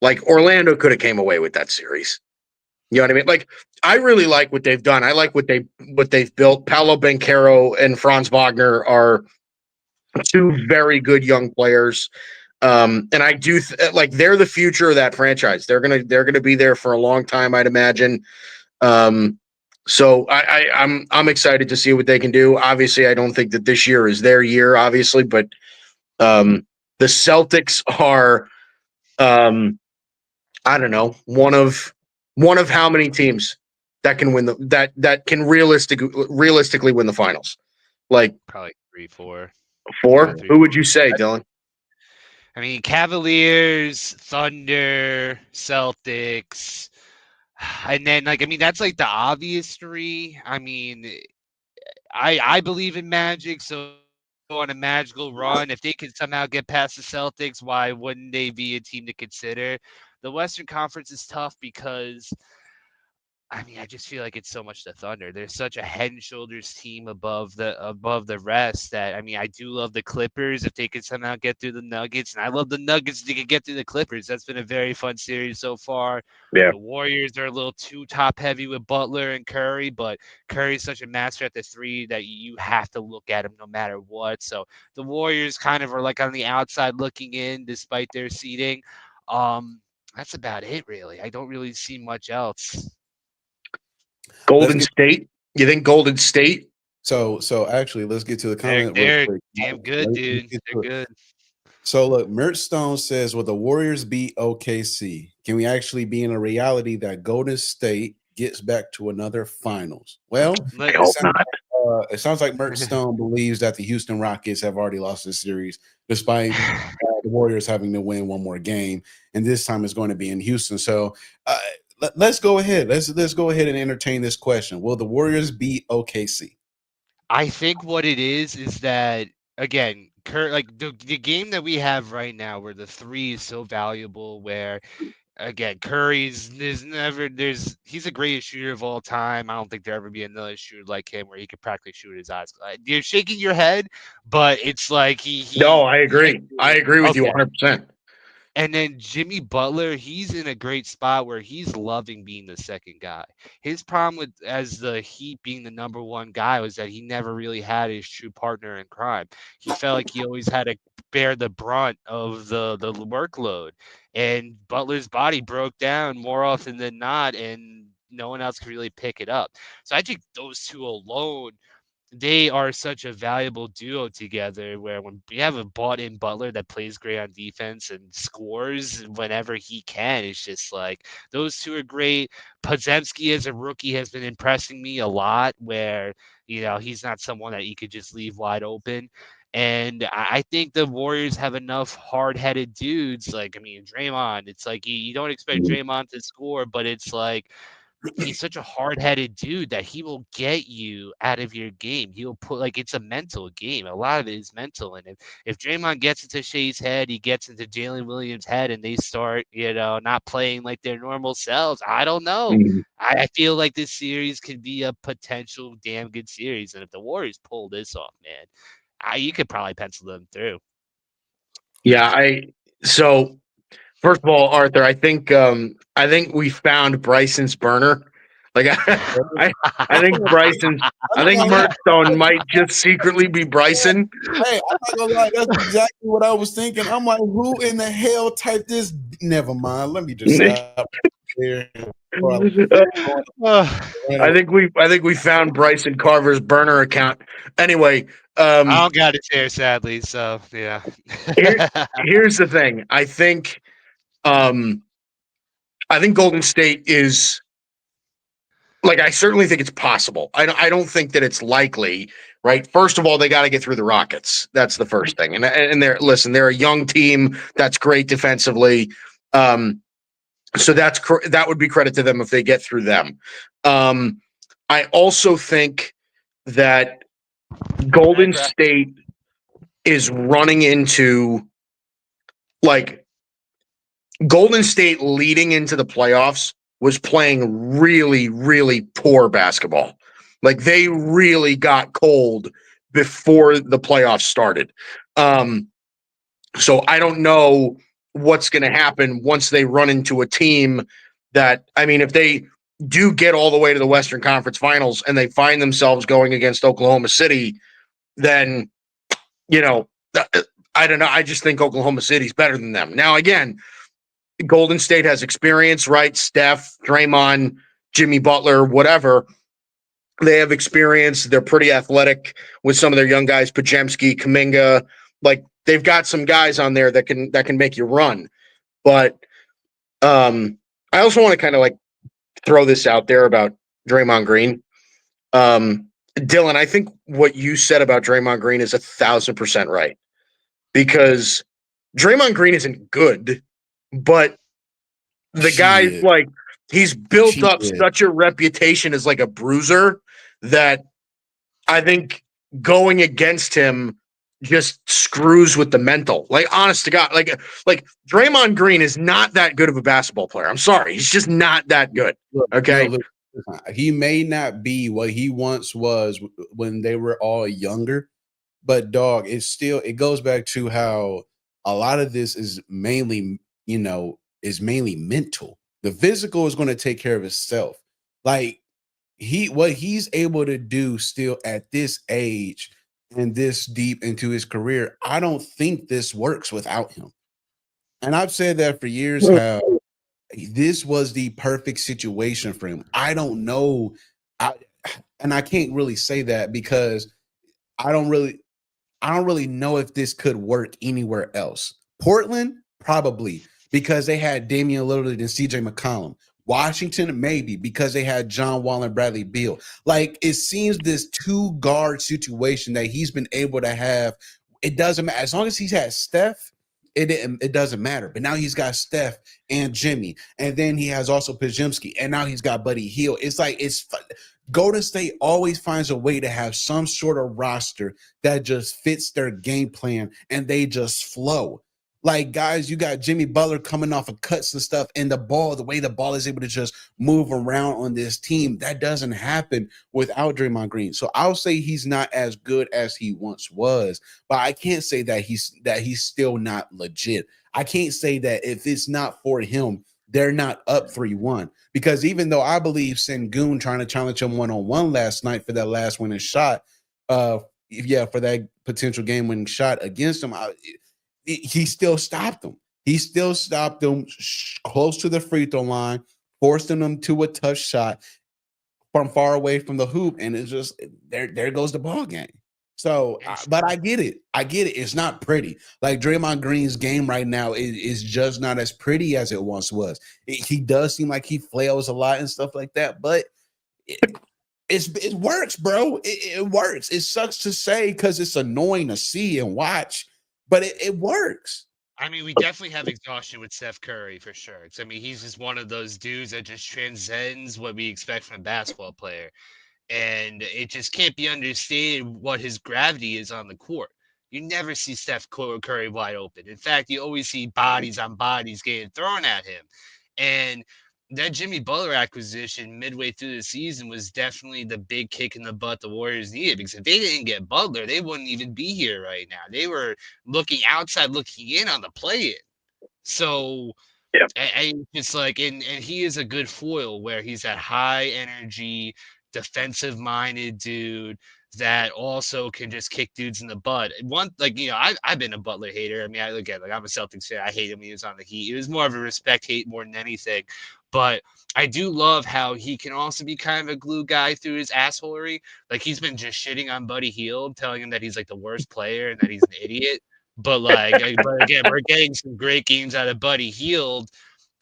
like, Orlando could have came away with that series. You know what I mean? Like, I really like what they've done. I like what they've built. Paolo Banchero and Franz Wagner are 2 very good young players. And I do like, they're the future of that franchise. They're gonna be there for a long time, I'd imagine. So I'm excited to see what they can do. Obviously, I don't think that this year is their year, obviously, but The Celtics are, I don't know, one of how many teams that can win that can realistically win the finals? Like Probably 3-4. 4? 3. Who would you say, Dylan? I mean, Cavaliers, Thunder, Celtics, and then I mean that's like the obvious three. I mean, I believe in Magic, so on a magical run, if they could somehow get past the Celtics, why wouldn't they be a team to consider? The Western Conference is tough because I mean, I just feel like it's so much the Thunder. They're such a head and shoulders team above the rest that I mean, I do love the Clippers if they could somehow get through the Nuggets, and I love the Nuggets if they could get through the Clippers. That's been a very fun series so far. Yeah. The Warriors are a little too top heavy with Butler and Curry, but Curry's such a master at the three that you have to look at him no matter what. So the Warriors kind of are like on the outside looking in despite their seeding. That's about it, really. I don't really see much else. Golden State? You think Golden State? So actually, let's get to the comment real They're quick. damn good, dude. They're good. So look, Mert Stone says, "Will the Warriors beat OKC? Can we actually be in a reality that Golden State gets back to another finals?" Well, I hope not. it sounds like Mert Stone believes that the Houston Rockets have already lost this series, despite the Warriors having to win one more game, and this time it's going to be in Houston. So let's go ahead. Let's go ahead and entertain this question: will the Warriors beat OKC? I think what it is that again, like the game that we have right now, where the three is so valuable, where again he's the greatest shooter of all time. I don't think there'll ever be another shooter like him where he could practically shoot his eyes. You're shaking your head, but it's like No, I agree. I agree with you Okay. 100%. And then Jimmy Butler, he's in a great spot where he's loving being the second guy. His problem with as the Heat being the number one guy was that he never really had his true partner in crime. He felt like he always had to bear the brunt of the workload. And Butler's body broke down more often than not, and no one else could really pick it up. So I think those two alone, they are such a valuable duo together where when you have a bought-in Butler that plays great on defense and scores whenever he can, it's just like those two are great. Podziemski as a rookie has been impressing me a lot where, he's not someone that you could just leave wide open. And I think the Warriors have enough hard-headed dudes. Like, I mean, Draymond, it's like you don't expect Draymond to score, but it's like he's such a hard-headed dude that he will get you out of your game. He'll put like it's a mental game. A lot of it is mental. And if Draymond gets into Shea's head, he gets into Jalen Williams' head, and they start, not playing like their normal selves. I don't know. I feel like this series could be a potential damn good series. And if the Warriors pull this off, man, you could probably pencil them through. Yeah, so first of all, Arthur, I think we found Bryson's burner. Like I think Murstone might just secretly be Bryson. Hey, I'm not gonna lie, that's exactly what I was thinking. I'm like, who in the hell typed this? Never mind. Let me just stop here. I think we found Bryson Carver's burner account. Anyway, I don't got it there, sadly. So yeah. Here's the thing. I think Golden State is like, I certainly think it's possible. I don't think that it's likely, right? First of all, they got to get through the Rockets. That's the first thing. And they're a young team that's great defensively. So that would be credit to them if they get through them. I also think that Golden State is running into like Golden State leading into the playoffs was playing really, really poor basketball. Like they really got cold before the playoffs started. So I don't know what's going to happen once they run into a team that, I mean, if they do get all the way to the Western Conference Finals and they find themselves going against Oklahoma City, then, I don't know. I just think Oklahoma City's better than them. Now, again, Golden State has experience, right? Steph, Draymond, Jimmy Butler, whatever. They have experience. They're pretty athletic with some of their young guys, Podziemski, Kuminga. Like, they've got some guys on there that can make you run. But I also want to kind of like throw this out there about Draymond Green. Dylan, I think what you said about Draymond Green is 1,000% right, because Draymond Green isn't good, but the guy's Shit. like, he's built up Shit. such a reputation as like a bruiser that I think going against him just screws with the mental. Like, honest to God, like Draymond Green is not that good of a basketball player. I'm sorry, he's just not that good. Okay, Look, he may not be what he once was when they were all younger, but dog, it goes back to how a lot of this is mainly, is mainly mental. The physical is going to take care of itself. Like what he's able to do still at this age and this deep into his career, I don't think this works without him. And I've said that for years, how this was the perfect situation for him. I don't know. I and I can't really say that because I don't really I don't really know if this could work anywhere else. Portland, probably because they had Damian Lillard and CJ McCollum. Washington, maybe because they had John Wall and Bradley Beal. Like it seems this two guard situation that he's been able to have. It doesn't matter as long as he's had Steph. It doesn't matter. But now he's got Steph and Jimmy, and then he has also Pajimski, and now he's got Buddy Hield. It's like Golden State always finds a way to have some sort of roster that just fits their game plan and they just flow. Like, guys, you got Jimmy Butler coming off of cuts and stuff, and the way the ball is able to just move around on this team, that doesn't happen without Draymond Green. So I'll say he's not as good as he once was, but I can't say that he's still not legit. I can't say that if it's not for him, they're not up 3-1. Because even though I believe Sengun trying to challenge him one-on-one last night for that last winning shot, for that potential game-winning shot against him, he still stopped them. He still stopped them close to the free throw line, forcing them to a tough shot from far away from the hoop, and it's just there goes the ball game. So, but I get it. I get it. It's not pretty. Like Draymond Green's game right now is just not as pretty as it once was. He does seem like he flails a lot and stuff like that, but it works, bro. It works. It sucks to say because it's annoying to see and watch, but it works. I mean, we definitely have exhaustion with Steph Curry for sure. I mean, he's just one of those dudes that just transcends what we expect from a basketball player. And it just can't be understated what his gravity is on the court. You never see Steph Curry wide open. In fact, you always see bodies on bodies getting thrown at him. And that Jimmy Butler acquisition midway through the season was definitely the big kick in the butt the Warriors needed, because if they didn't get Butler, they wouldn't even be here right now. They were looking outside, looking in on the play-in. So yeah, it's like, and he is a good foil where he's that high energy, defensive minded dude that also can just kick dudes in the butt. One, like, I've been a Butler hater. I mean, I look at, like, I'm a Celtics fan. I hate him when he was on the Heat. It was more of a respect hate more than anything. But I do love how he can also be kind of a glue guy through his assholery. Like, he's been just shitting on Buddy Hield, telling him that he's like the worst player and that he's an idiot. But but again, we're getting some great games out of Buddy Hield.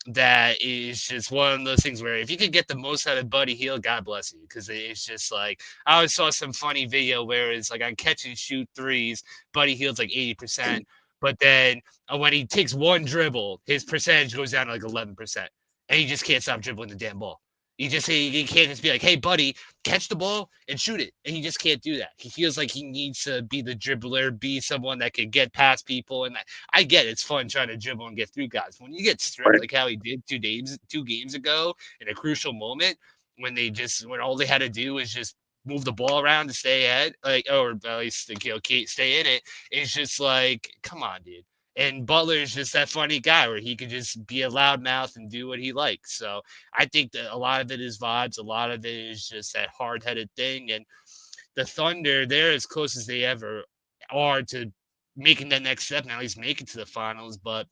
That is just one of those things where if you could get the most out of Buddy Hield, God bless you. Because it's just like, I always saw some funny video where it's like on catch and shoot threes, Buddy Hield's like 80%. But then when he takes one dribble, his percentage goes down to like 11%. And he just can't stop dribbling the damn ball. He can't just be like, hey, buddy, catch the ball and shoot it. And he just can't do that. He feels like he needs to be the dribbler, be someone that can get past people. And I get it. It's fun trying to dribble and get through guys. When you get stripped right. like how he did 2 games ago in a crucial moment, when all they had to do was just move the ball around to stay ahead, like, or at least stay in it. It's just like, come on, dude. And Butler is just that funny guy where he could just be a loudmouth and do what he likes. So I think that a lot of it is vibes. A lot of it is just that hard-headed thing. And the Thunder, they're as close as they ever are to making that next step and at least make it to the finals. But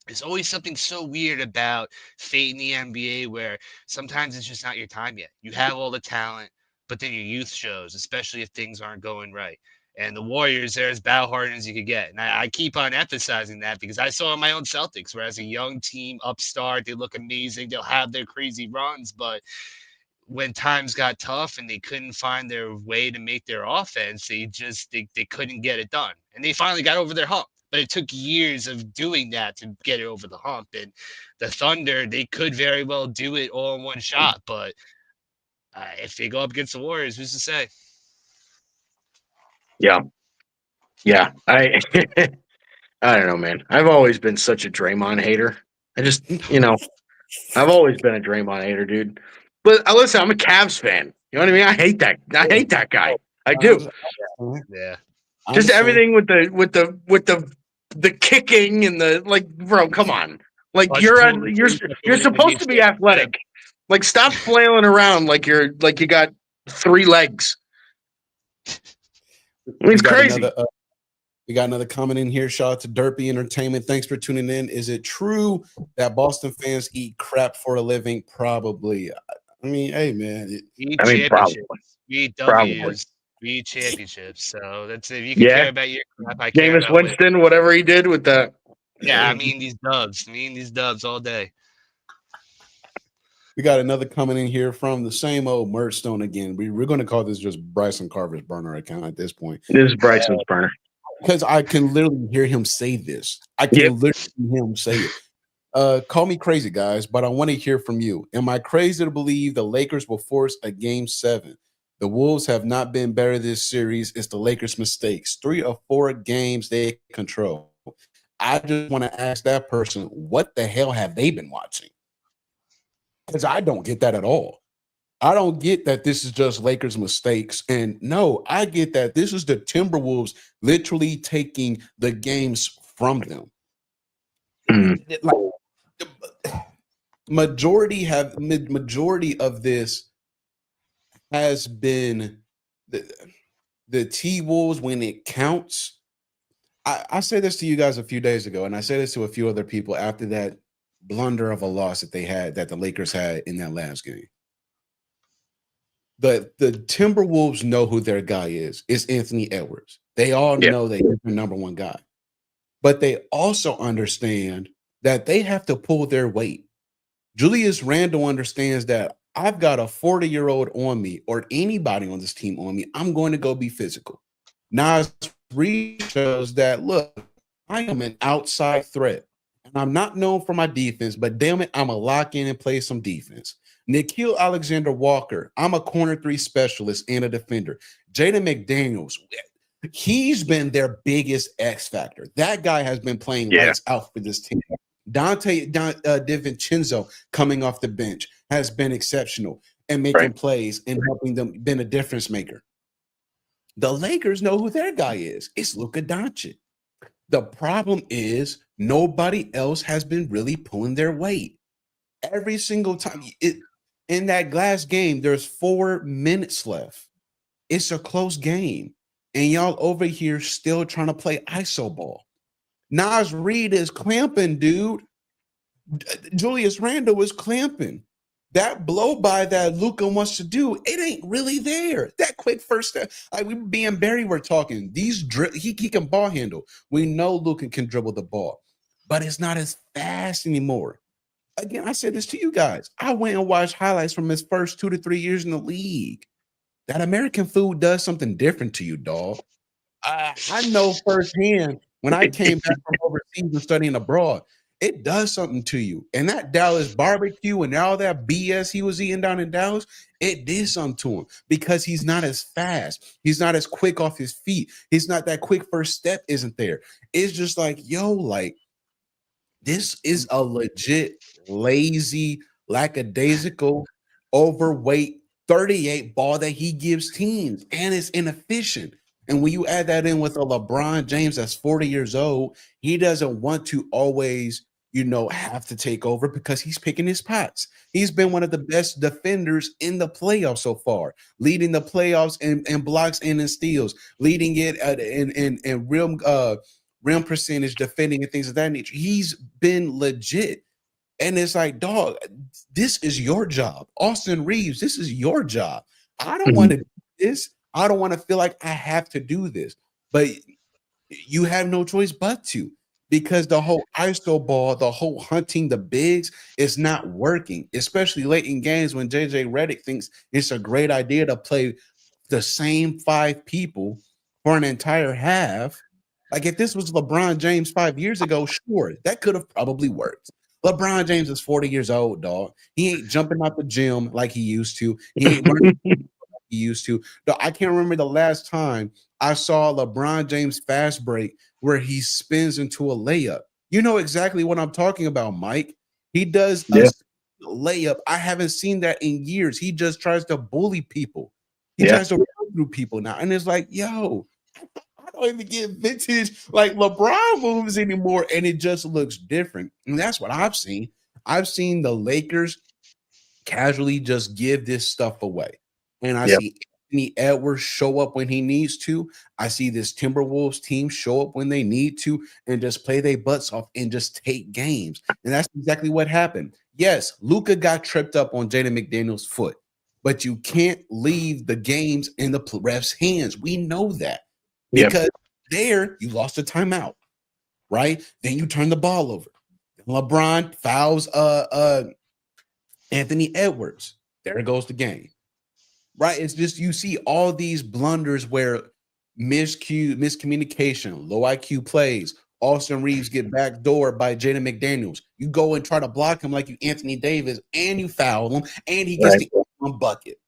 there's always something so weird about fate in the NBA where sometimes it's just not your time yet. You have all the talent, but then your youth shows, especially if things aren't going right. And the Warriors, they're as battle-hardened as you could get. And I keep on emphasizing that because I saw in my own Celtics, where as a young team, upstart, they look amazing. They'll have their crazy runs, but when times got tough and they couldn't find their way to make their offense, they couldn't get it done. And they finally got over their hump. But it took years of doing that to get it over the hump. And the Thunder, they could very well do it all in one shot. But if they go up against the Warriors, who's to say? Yeah. Yeah. I don't know, man. I've always been such a Draymond hater. I just, I've always been a Draymond hater, dude. But listen, I'm a Cavs fan. You know what I mean? I hate that guy. I do. Yeah. Just everything with the kicking and the bro, come on. Like you're supposed to be athletic. Like stop flailing around like you got 3 legs. It's crazy. We got another comment in here. Shout out to Derpy Entertainment. Thanks for tuning in. Is it true that Boston fans eat crap for a living? Probably. I mean, hey man. Probably. We eat W's. We eat championships. So that's if you can care about your crap, I care about Winston, whatever he did with that. Yeah, I mean these dubs all day. We got another comment in here from the same old Merchstone again. We're going to call this just Bryson Carver's burner account at this point. This is Bryson's burner. Because I can literally hear him say this. I can literally hear him say it. Call me crazy, guys, but I want to hear from you. Am I crazy to believe the Lakers will force a game 7? The Wolves have not been better this series. It's the Lakers' mistakes. 3 or 4 games they control. I just want to ask that person, what the hell have they been watching? Because I don't get that at all. I don't get that this is just Lakers' mistakes. And no, I get that this is the Timberwolves literally taking the games from them. Like, majority of this has been the T-Wolves when it counts. I said this to you guys a few days ago, and I said this to a few other people after that blunder of a loss that the Lakers had in that last game. The Timberwolves know who their guy is. It's Anthony Edwards. They all know that he's the number 1 guy. But they also understand that they have to pull their weight. Julius Randle understands that I've got a 40-year-old on me or anybody on this team on me. I'm going to go be physical. Nas Reed shows that, look, I am an outside threat. And I'm not known for my defense, but damn it, I'm a lock in and play some defense. Nickeil Alexander-Walker, I'm a corner 3 specialist and a defender. Jaden McDaniels, he's been their biggest X factor. That guy has been playing lights out for this team. Dante DiVincenzo coming off the bench has been exceptional and making plays and helping them, been a difference maker. The Lakers know who their guy is. It's Luka Doncic. The problem is nobody else has been really pulling their weight. Every single time in that glass game, there's 4 minutes left. It's a close game. And y'all over here still trying to play iso ball. Nas Reed is clamping, dude. Julius Randle is clamping. That blow by that Luka wants to do, it ain't really there. That quick first step, like me and Barry were talking. He can ball handle. We know Luka can dribble the ball, but it's not as fast anymore. Again, I said this to you guys. I went and watched highlights from his first 2 to 3 years in the league. That American food does something different to you, dog. I know firsthand when I came back from overseas and studying abroad, it does something to you. And that Dallas barbecue and all that BS he was eating down in Dallas, it did something to him because he's not as fast. He's not as quick off his feet. He's not that quick first step isn't there. It's just like, yo, like, this is a legit, lazy, lackadaisical, overweight 38 ball that he gives teams, and it's inefficient. And when you add that in with a LeBron James that's 40 years old, he doesn't want to always, have to take over because he's picking his spots. He's been one of the best defenders in the playoffs so far, leading the playoffs in blocks and in steals, leading it in rim percentage, defending and things of that nature. He's been legit. And it's like, dog, this is your job. Austin Reeves, this is your job. I don't want to do this. I don't want to feel like I have to do this. but you have no choice but to, because the whole ISO ball, the whole hunting the bigs is not working, especially late in games when JJ Redick thinks it's a great idea to play the same 5 people for an entire half. Like if this was LeBron James 5 years ago, sure, that could have probably worked. LeBron James is 40 years old, dog. He ain't jumping out the gym like he used to. He ain't running like he used to. I can't remember the last time I saw LeBron James fast break where he spins into a layup. You know exactly what I'm talking about, Mike. He does a layup. I haven't seen that in years. He just tries to bully people. He tries to run through people now. And it's like, yo, I don't even get vintage like LeBron moves anymore. And it just looks different. And that's what I've seen. I've seen the Lakers casually just give this stuff away. And I see Anthony Edwards show up when he needs to. I see this Timberwolves team show up when they need to and just play their butts off and just take games. And that's exactly what happened. Yes, Luka got tripped up on Jaden McDaniels' foot, but you can't leave the games in the refs' hands. We know that because there you lost a timeout, right? Then you turn the ball over. LeBron fouls Anthony Edwards. There goes the game. Right? It's just you see all these blunders where miscommunication, low IQ plays. Austin Reeves get backdoored by Jaden McDaniels. You go and try to block him like you Anthony Davis, and you foul him, and he gets the one bucket.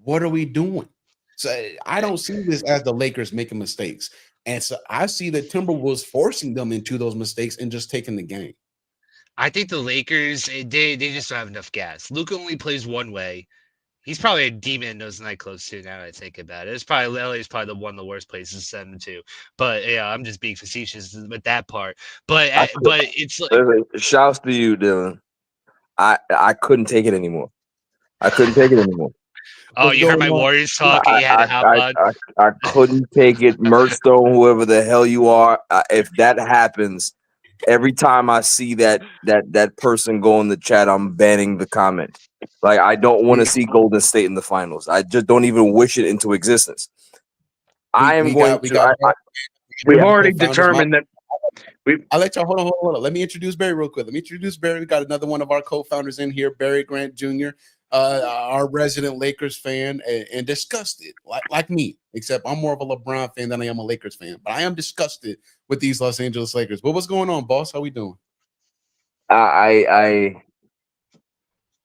What are we doing? So I don't see this as the Lakers making mistakes. And so I see the Timberwolves forcing them into those mistakes and just taking the game. I think the Lakers, they just don't have enough gas. Luka only plays one way. He's probably a demon in those nightclubs too. Now that I think about it, it's probably LA is probably one of the worst places to send him to. But yeah, I'm just being facetious with that part. But it's like, shouts to you, Dylan. I couldn't take it anymore. I couldn't take it anymore. Oh, you heard my Warriors talk. I couldn't take it. Murstone, whoever the hell you are, if that happens, every time I see that person go in the chat, I'm banning the comment. Like, I don't want to see Golden State in the finals. I just don't even wish it into existence. We've already determined that. I'll let y'all hold on. Let me introduce Barry real quick. We got another one of our co-founders in here, Barry Grant Jr., our resident Lakers fan, and disgusted like me, except I'm more of a LeBron fan than I am a Lakers fan. But I am disgusted with these Los Angeles Lakers. But what's going on, boss? How we doing?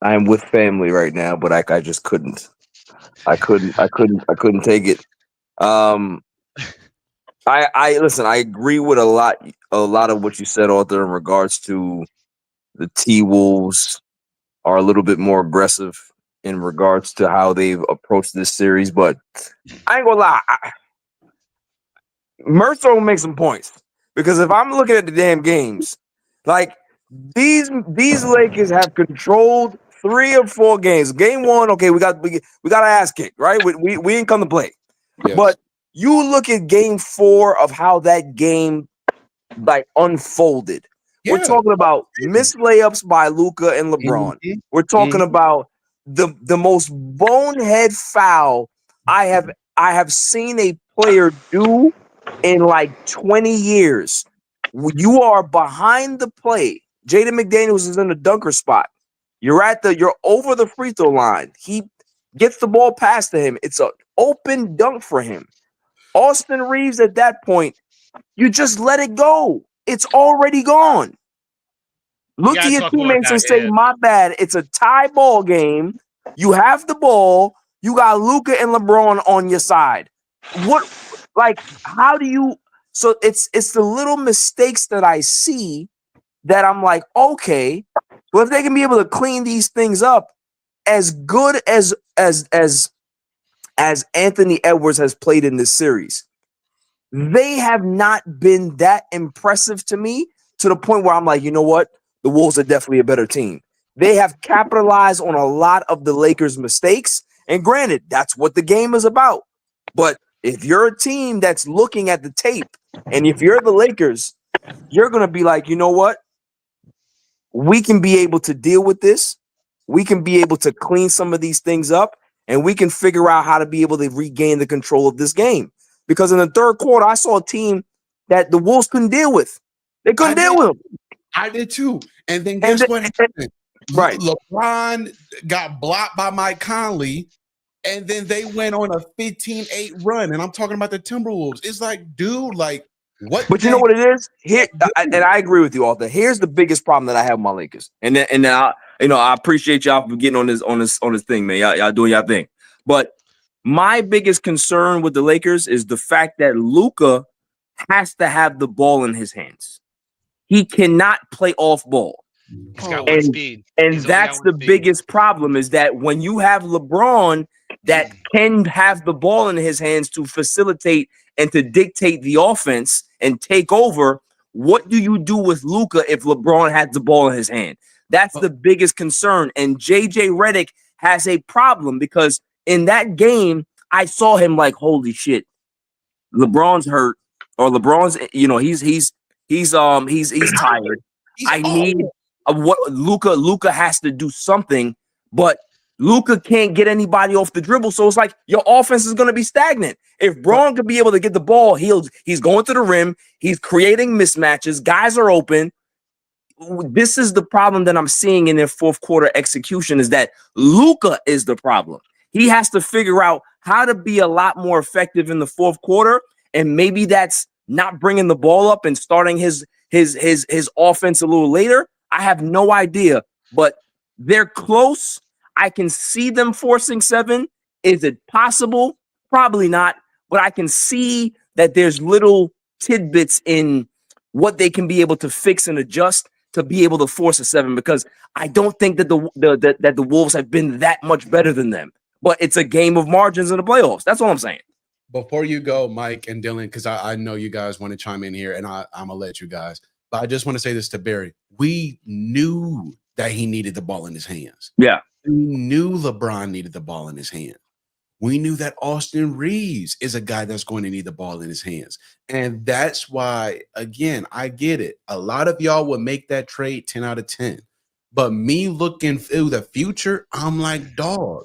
I'm with family right now, but I just couldn't. I couldn't take it. I listen. I agree with a lot of what you said, Arthur, in regards to the T-Wolves are a little bit more aggressive in regards to how they've approached this series. But I ain't gonna lie, Mercer will make some points, because if I'm looking at the damn games, like these Lakers have controlled 3 or 4 games. Game 1, okay, we got an ass kick, right? We didn't come to play, yes. But you look at game 4 of how that game like unfolded. Yeah. We're talking about missed layups by Luka and LeBron. Mm-hmm. We're talking about the most bonehead foul I have seen a player do in like 20 years. You are behind the play. Jaden McDaniels is in the dunker spot. You're over the free throw line. He gets the ball past to him. It's an open dunk for him. Austin Reeves, at that point, you just let it go. It's already gone. Look at your teammates and say, my bad. It's a tie ball game. You have the ball. You got Luka and LeBron on your side. How do you? So it's the little mistakes that I see that I'm like, okay, well, if they can be able to clean these things up, as good as Anthony Edwards has played in this series, they have not been that impressive to me, to the point where I'm like, you know what? The Wolves are definitely a better team. They have capitalized on a lot of the Lakers' mistakes. And granted, that's what the game is about. But if you're a team that's looking at the tape, and if you're the Lakers, you're going to be like, you know what? We can be able to deal with this. We can be able to clean some of these things up, and we can figure out how to be able to regain the control of this game. because in the third quarter, I saw a team that the Wolves couldn't deal with. They couldn't deal with them. I did too. And then guess what happened? Right. LeBron got blocked by Mike Conley, and then they went on a 15-8 run. And I'm talking about the Timberwolves. It's like, dude, like, what? But you know what it is? Here, and I agree with you, Arthur. Here's the biggest problem that I have with my Lakers. And then I appreciate y'all for getting on this thing, man. Y'all doing y'all thing. But my biggest concern with the Lakers is the fact that Luka has to have the ball in his hands. He cannot play off ball. He's got one speed. And that's the biggest problem, is that when you have LeBron that can have the ball in his hands to facilitate and to dictate the offense and take over, what do you do with Luka if LeBron has the ball in his hand? That's the biggest concern. And JJ Redick has a problem, because in that game, I saw him like, holy shit, LeBron's hurt, or LeBron's, he's tired. I need what Luka has to do something, but Luka can't get anybody off the dribble. So it's like your offense is going to be stagnant. If Braun could be able to get the ball, he's going to the rim. He's creating mismatches. Guys are open. This is the problem that I'm seeing in their fourth quarter execution, is that Luka is the problem. He has to figure out how to be a lot more effective in the fourth quarter. And maybe that's not bringing the ball up and starting his offense a little later. I have no idea, but they're close. I can see them forcing 7. Is it possible? Probably not, but I can see that there's little tidbits in what they can be able to fix and adjust to be able to force a 7, because I don't think that the Wolves have been that much better than them. But it's a game of margins in the playoffs. That's all I'm saying. Before you go, Mike and Dylan, because I know you guys want to chime in here, and I'm going to let you guys. But I just want to say this to Barry. We knew that he needed the ball in his hands. Yeah. We knew LeBron needed the ball in his hands. We knew that Austin Reeves is a guy that's going to need the ball in his hands. And that's why, again, I get it. A lot of y'all would make that trade 10 out of 10. But me looking through the future, I'm like, dog,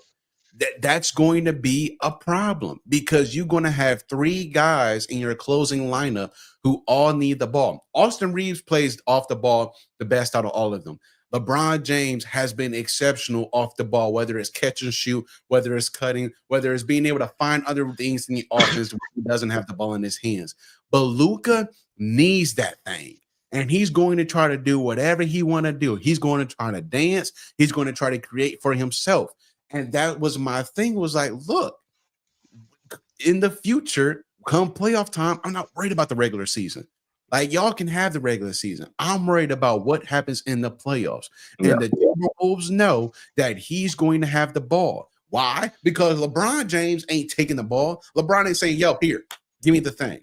that's going to be a problem, because you're going to have 3 guys in your closing lineup who all need the ball. Austin Reeves plays off the ball the best out of all of them. LeBron James has been exceptional off the ball, whether it's catch and shoot, whether it's cutting, whether it's being able to find other things in the offense when he doesn't have the ball in his hands. But Luka needs that thing. And he's going to try to do whatever he want to do. He's going to try to dance. He's going to try to create for himself. And that was my thing, was like, look, in the future, come playoff time, I'm not worried about the regular season. Like, y'all can have the regular season. I'm worried about what happens in the playoffs. And the Timberwolves know that he's going to have the ball. Why? Because LeBron James ain't taking the ball. LeBron ain't saying, yo, here, give me the thing.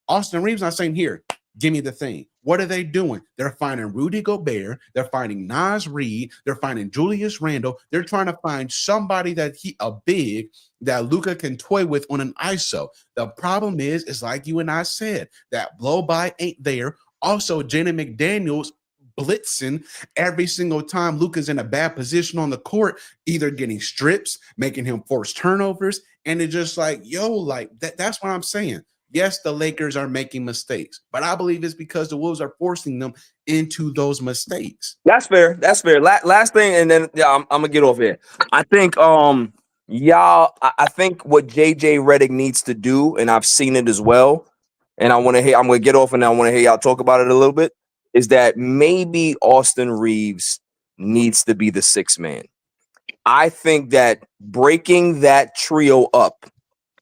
Austin Reeves not saying, here, give me the thing. What are they doing? They're finding Rudy Gobert. They're finding Naz Reid. They're finding Julius Randle. They're trying to find somebody that a big that Luka can toy with on an ISO. The problem is like you and I said, that blow by ain't there. Also, Jaden McDaniels blitzing every single time Luka's in a bad position on the court, either getting strips, making him force turnovers, and it's just like, yo, like that's what I'm saying. Yes, the Lakers are making mistakes, but I believe it's because the Wolves are forcing them into those mistakes. That's fair. That's fair. Last thing, and then I'm gonna get off here. I think I think what JJ Redick needs to do, and I've seen it as well, and I'm gonna get off, and I want to hear y'all talk about it a little bit, is that maybe Austin Reeves needs to be the 6th man. I think that breaking that trio up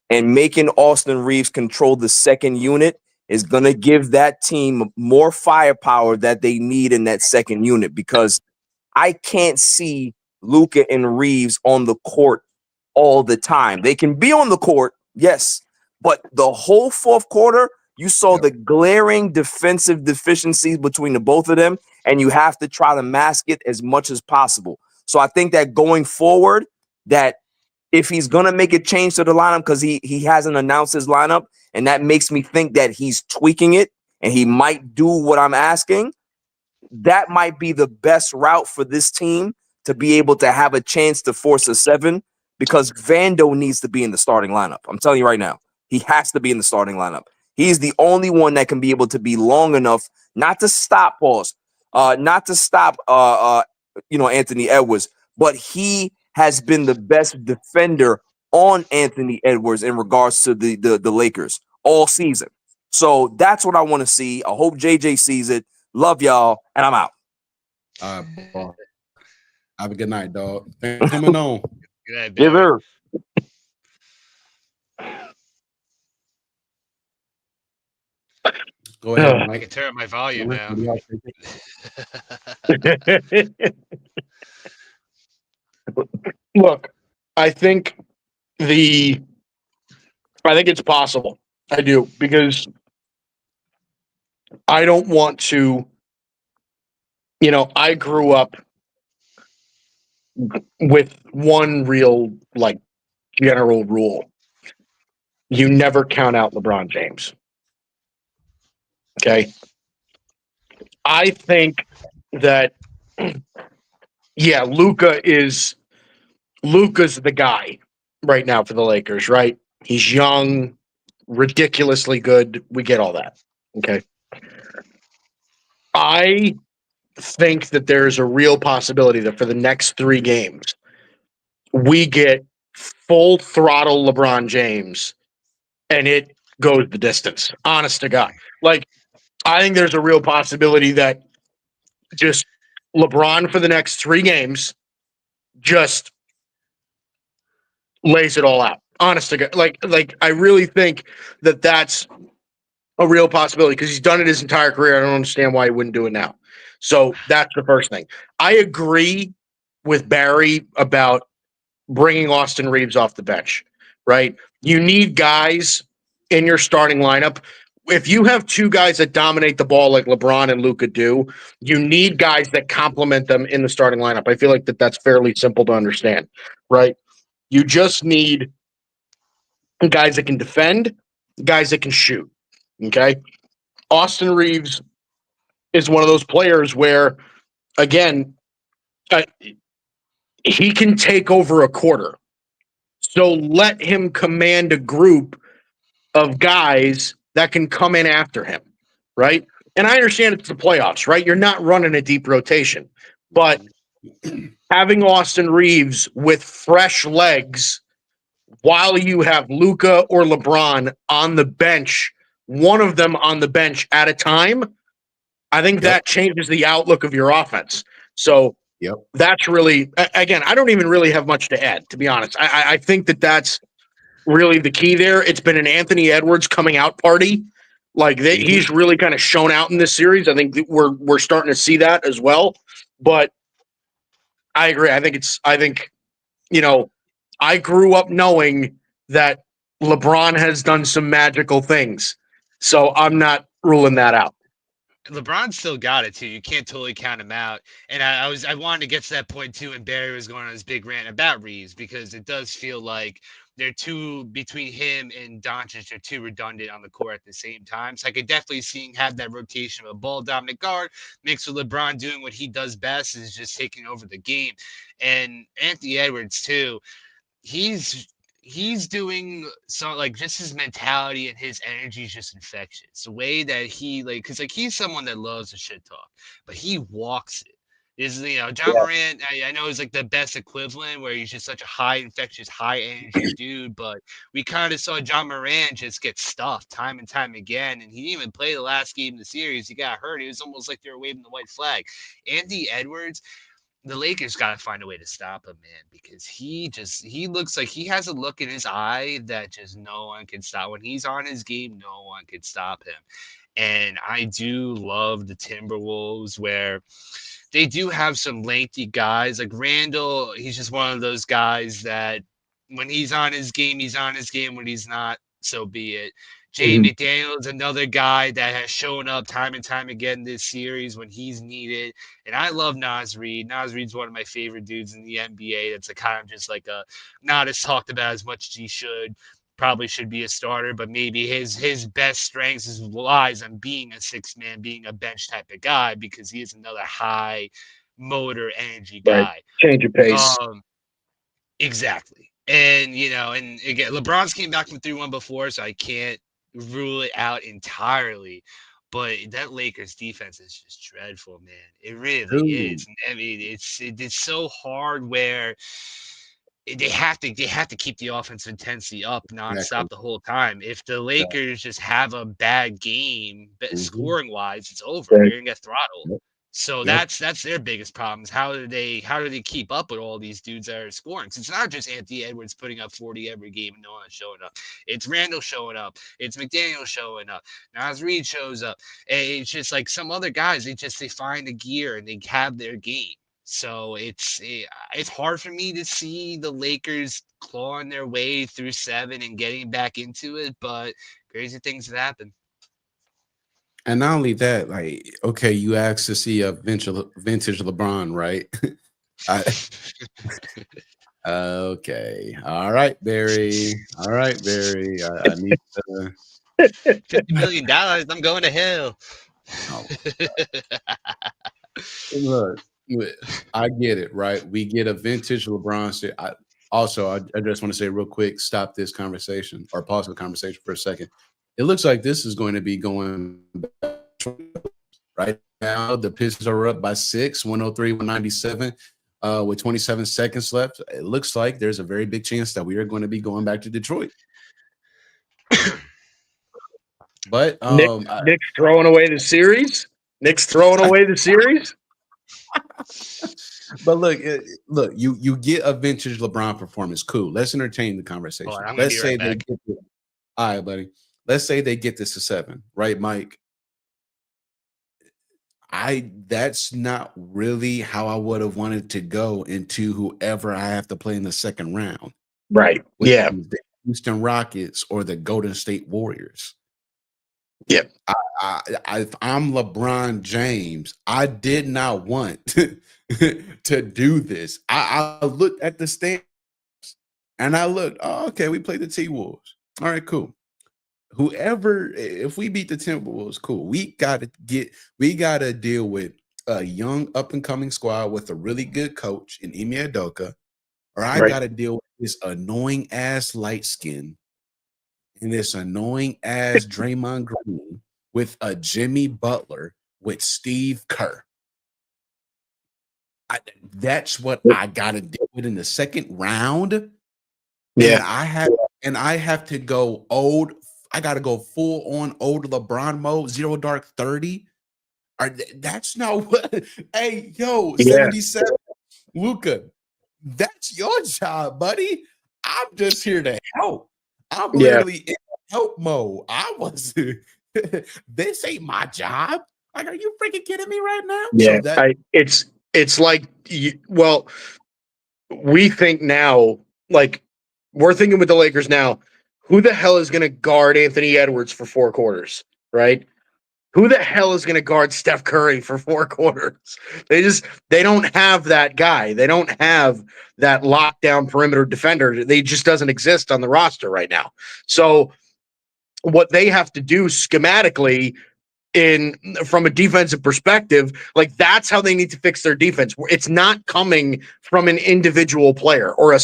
and making Austin Reeves control the second unit is going to give that team more firepower that they need in that second unit, because I can't see Luka and Reeves on the court all the time. They can be on the court, yes, but the whole fourth quarter, you saw the glaring defensive deficiencies between the both of them, and you have to try to mask it as much as possible. So I think that going forward, that if he's going to make a change to the lineup, because he hasn't announced his lineup, and that makes me think that he's tweaking it and he might do what I'm asking, that might be the best route for this team to be able to have a chance to force a 7, because Vando needs to be in the starting lineup. I'm telling you right now. He has to be in the starting lineup. He's the only one that can be able to be long enough not to stop Anthony Edwards, but he has been the best defender on Anthony Edwards in regards to the Lakers all season. So that's what I want to see. I hope JJ sees it. Love y'all, and I'm out. Bro. Have a good night, dog. Thanks for coming on. Good night, Yes, Barry. sir. Go ahead, I Mike. can turn up my volume now. Look, I think it's possible. I do, because I don't want to, I grew up with one real, like, general rule. You never count out LeBron James. Okay. I think that, yeah, Luka's the guy right now for the Lakers, right? He's young, ridiculously good. We get all that. Okay. I think that there's a real possibility that for the next 3 games, we get full throttle LeBron James and it goes the distance. Honest to God. Like, I think there's a real possibility that just LeBron for the next 3 games just lays it all out. Honest to God. Like I really think that that's a real possibility, because he's done it his entire career. I don't understand why he wouldn't do it now. So that's the first thing. I agree with Barry about bringing Austin Reeves off the bench, right? You need guys in your starting lineup. If you have 2 guys that dominate the ball like LeBron and Luka do, you need guys that complement them in the starting lineup. I feel like that's fairly simple to understand, right? You just need guys that can defend, guys that can shoot, okay? Austin Reeves is one of those players where, again, he can take over a quarter. So let him command a group of guys that can come in after him, right? And I understand it's the playoffs, right? You're not running a deep rotation, but having Austin Reeves with fresh legs while you have Luka or LeBron on the bench, one of them on the bench at a time, I think that changes the outlook of your offense. So that's really, again, I don't even really have much to add, to be honest. I think that's really the key there. It's been an Anthony Edwards coming out party. Like he's really kind of shown out in this series. I think we're starting to see that as well. But I agree. I think I grew up knowing that LeBron has done some magical things. So I'm not ruling that out. LeBron still got it too. You can't totally count him out. And I wanted to get to that point too, and Barry was going on his big rant about Reeves, because it does feel like they're too, between him and Doncic, they're too redundant on the court at the same time. So I could definitely see him have that rotation of a ball dominant guard mixed with LeBron doing what he does best, is just taking over the game. And Anthony Edwards too. He's doing so, like, just his mentality and his energy is just infectious. The way that he, like, because like he's someone that loves to shit talk, but he walks it. Is John Morant? I know is like the best equivalent, where he's just such a high infectious, high energy dude. But we kind of saw John Morant just get stuffed time and time again, and he didn't even play the last game of the series. He got hurt. It was almost like they were waving the white flag. Anthony Edwards, the Lakers got to find a way to stop him, man, because he looks like he has a look in his eye that just no one can stop. When he's on his game, no one can stop him. And I do love the Timberwolves, where they do have some lengthy guys. Like Randall, he's just one of those guys that when he's on his game, he's on his game. When he's not, so be it. Jay McDaniel is another guy that has shown up time and time again this series when he's needed. And I love Naz Reid. Naz Reid's one of my favorite dudes in the NBA. That's a kind of just like a, not as talked about as much as he should. Probably should be a starter, but maybe his best strengths lies on being a 6-man, being a bench type of guy, because he is another high motor energy guy. Change of pace. Exactly. And and again, LeBron's came back from 3-1 before, so I can't rule it out entirely. But that Lakers defense is just dreadful, man. It really Dude, is. I mean, it's so hard where they have to keep the offensive intensity up nonstop exactly. the whole time. If the Lakers just have a bad game, Mhm. scoring wise, it's over. Right. They're gonna get throttled. Yep. So Yep. that's their biggest problems. How do they keep up with all these dudes that are scoring? 'Cause it's not just Anthony Edwards putting up 40 every game and no one's showing up. It's Randall showing up. It's McDaniel showing up. Nas Reed shows up. And it's just like some other guys. They find the gear and they have their game. So it's hard for me to see the Lakers clawing their way through 7 and getting back into it, but crazy things have happened. And not only that, like, okay, you asked to see a vintage LeBron, right? I, okay. All right, Barry. All right, Barry. I need to. $50 million, I'm going to hell. Oh, look, I get it, right? We get a vintage LeBron. I just want to say real quick, stop this conversation or pause the conversation for a second. It looks like this is going to be going back right now. The Pistons are up by 6, 103-197, with 27 seconds left. It looks like there's a very big chance that we are going to be going back to Detroit. But Nick's throwing away the series. Nick's throwing away the series. but look, you get a vintage LeBron performance. Cool. Let's entertain the conversation. Hold on, I'm gonna Let's be say right they back. get this. All right, buddy. Let's say they get this to 7, right, Mike? That's not really how I would have wanted to go into whoever I have to play in the second round, Right. which Yeah. is the Houston Rockets or the Golden State Warriors. Yep. If I'm LeBron James, I did not want to do this. I looked at the stands and I looked, oh, okay, we played the T-Wolves. All right, cool. If we beat the Timberwolves, cool. We gotta deal with a young up and coming squad with a really good coach in Ime Udoka, or I Right. gotta deal with this annoying ass light skin and this annoying ass Draymond Green with a Jimmy Butler with Steve Kerr. That's what I gotta deal with in the second round. Yeah. And I have to go old. I got to go full on old LeBron mode, 0 dark 30. That's not what. Hey, yo, Yeah. 77, Luca, that's your job, buddy. I'm just here to help. I'm Yeah. literally in help mode. I was. This ain't my job. Like, are you freaking kidding me right now? Yeah. So that It's like we think now, like we're thinking with the Lakers now, who the hell is going to guard Anthony Edwards for 4 quarters, right? Who the hell is going to guard Steph Curry for 4 quarters? They don't have that guy. They don't have that lockdown perimeter defender. They just doesn't exist on the roster right now. So what they have to do schematically from a defensive perspective, like that's how they need to fix their defense. It's not coming from an individual player or a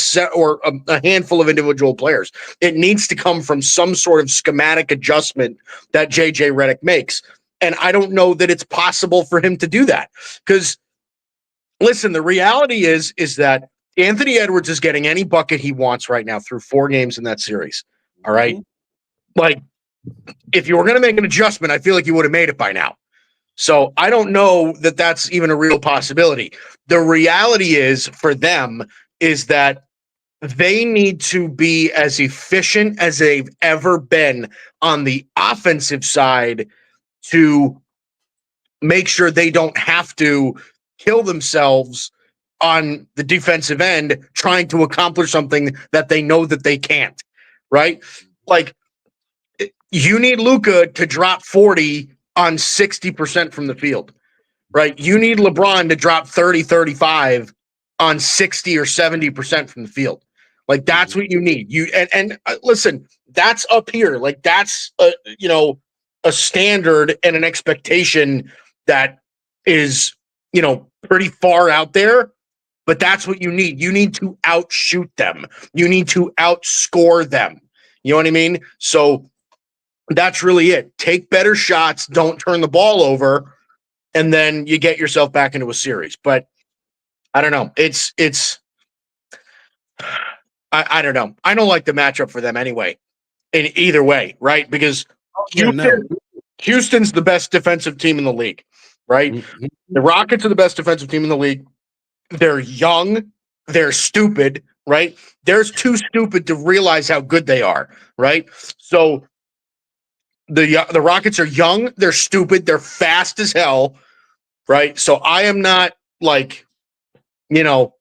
handful of individual players. It needs to come from some sort of schematic adjustment that JJ Redick makes. And I don't know that it's possible for him to do that. Because listen, the reality is that Anthony Edwards is getting any bucket he wants right now through 4 games in that series. All right. Like, if you were going to make an adjustment, I feel like you would have made it by now. So I don't know that that's even a real possibility. The reality is for them is that they need to be as efficient as they've ever been on the offensive side to make sure they don't have to kill themselves on the defensive end trying to accomplish something that they know that they can't, right? Like, you need Luka to drop 40 on 60% from the field, right? You need LeBron to drop 30, 35 on 60 or 70% from the field. Like, that's what you need. Listen, that's up here. Like, that's a standard and an expectation that is, pretty far out there. but that's what you need. You need to outshoot them. You need to outscore them. You know what I mean? So that's really it. Take better shots, don't turn the ball over, and then you get yourself back into a series. But I don't know. I don't know. I don't like the matchup for them anyway. In either way, right? Because Yeah, no. Houston's the best defensive team in the league, right? Mhm. The Rockets are the best defensive team in the league. They're young, they're stupid, right? They're too stupid to realize how good they are, right? So the Rockets are young, they're stupid, they're fast as hell, right? So I am not like, you know,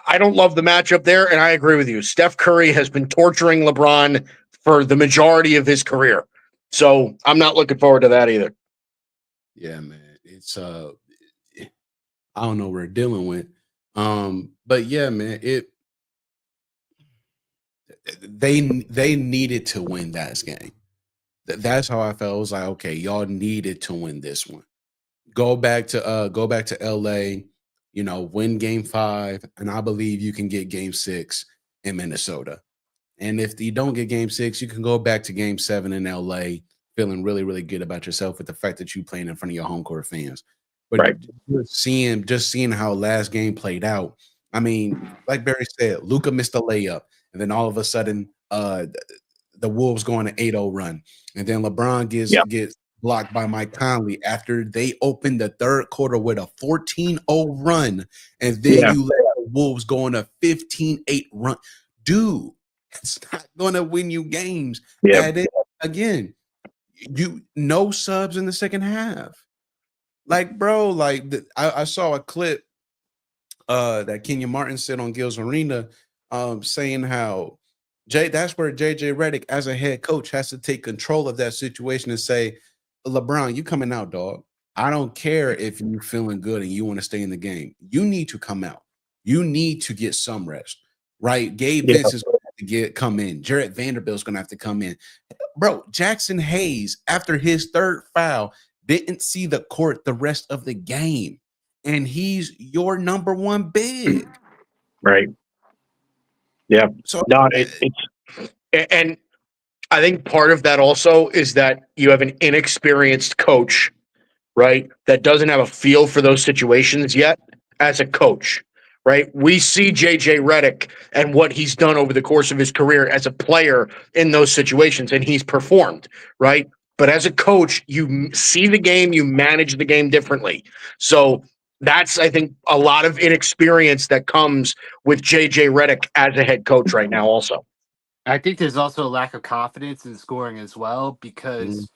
I don't love the matchup there, and I agree with you. Steph Curry has been torturing LeBron for the majority of his career. So I'm not looking forward to that either. Yeah, man. It's I don't know what we're dealing with. But yeah, man, they needed to win that game. That's how I felt. I was like, okay, y'all needed to win this one. Go back to LA, win game 5, and I believe you can get game 6 in Minnesota. And if you don't get game 6, you can go back to game 7 in LA feeling really, really good about yourself with the fact that you playing in front of your home court fans. But Right. just seeing how last game played out, I mean, like Barry said, Luka missed a layup, and then all of a sudden, the Wolves go on an 8-0 run. And then LeBron gets blocked by Mike Conley after they opened the third quarter with a 14-0 run, and then you let the Wolves go on a 15-8 run. Dude, it's not gonna win you games. Yeah. And then, again, you no subs in the second half. Like, bro, I saw a clip that Kenya Martin said on Gil's Arena, saying how that's where JJ Redick, as a head coach, has to take control of that situation and say, LeBron, you coming out, dog. I don't care if you're feeling good and you want to stay in the game. You need to come out. You need to get some rest, right? Gabe Vince is going to have to come in. Jarrett Vanderbilt's going to have to come in. Bro, Jackson Hayes, after his third foul, didn't see the court the rest of the game. And he's your number one big. Right. Yeah. So No, and I think part of that also is that you have an inexperienced coach, right? That doesn't have a feel for those situations yet as a coach, right? We see JJ Redick and what he's done over the course of his career as a player in those situations, and he's performed, right? But as a coach, you see the game, you manage the game differently. So that's, I think, a lot of inexperience that comes with JJ Redick as a head coach right now also. I think there's also a lack of confidence in scoring as well because,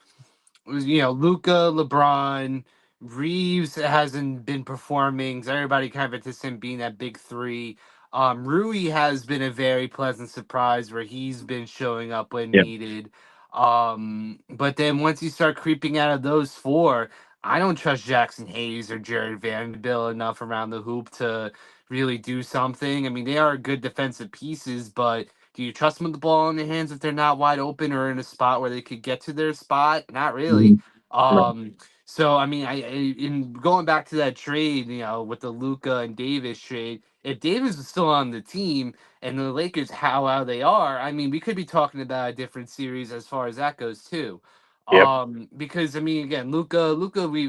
Luka, LeBron, Reeves hasn't been performing. So everybody kind of anticipates him being that big three. Rui has been a very pleasant surprise where he's been showing up when needed. But then once you start creeping out of those four, I don't trust Jackson Hayes or Jared Vanderbilt enough around the hoop to really do something. I mean, they are good defensive pieces, but do you trust them with the ball in their hands if they're not wide open or in a spot where they could get to their spot? Not really. So I mean, in going back to that trade, with the Luka and Davis trade, if Davis was still on the team and the Lakers how they are, I mean, we could be talking about a different series as far as that goes too. Because I mean, again, Luka,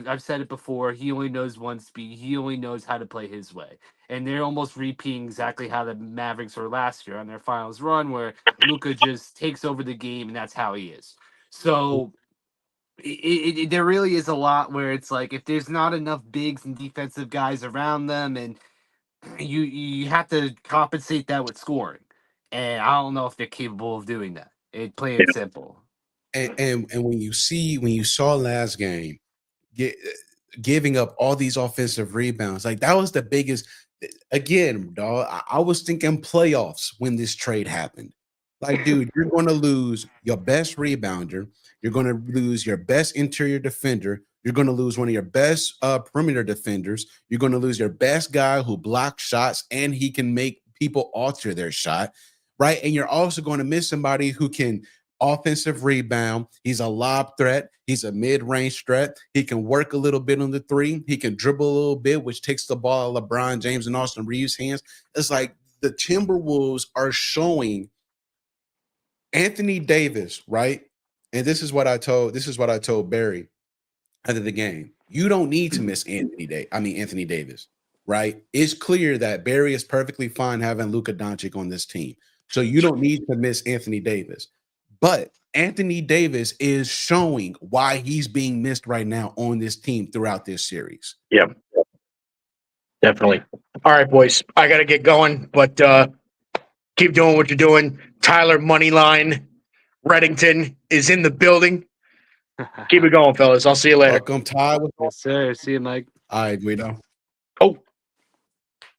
I've said it before. He only knows one speed. He only knows how to play his way, and they're almost repeating exactly how the Mavericks were last year on their finals run, where Luka just takes over the game, and that's how he is. So there really is a lot where it's like if there's not enough bigs and defensive guys around them, and you have to compensate that with scoring, and I don't know if they're capable of doing that. It plain and simple. And when you saw last game, giving up all these offensive rebounds, like that was the biggest. Again, dog, I was thinking playoffs when this trade happened. Like, dude, you're going to lose your best rebounder. You're going to lose your best interior defender. You're going to lose one of your best perimeter defenders. You're going to lose your best guy who blocks shots and he can make people alter their shot, right? And you're also going to miss somebody who can offensive rebound. He's a lob threat. He's a mid-range threat. He can work a little bit on the three. He can dribble a little bit, which takes the ball out of LeBron James and Austin Reeves' hands. It's like the Timberwolves are showing Anthony Davis, right? And this is what I told Barry after the game. You don't need to miss Anthony Davis, right? It's clear that Barry is perfectly fine having Luka Doncic on this team. So you don't need to miss Anthony Davis. But Anthony Davis is showing why he's being missed right now on this team throughout this series. Yep. Definitely. All right, boys. I got to get going, but keep doing what you're doing. Tyler Moneyline Reddington is in the building. Keep it going, fellas. I'll see you later. Welcome, Ty. Yes, sir. See you, Mike. All right, Guido. Oh.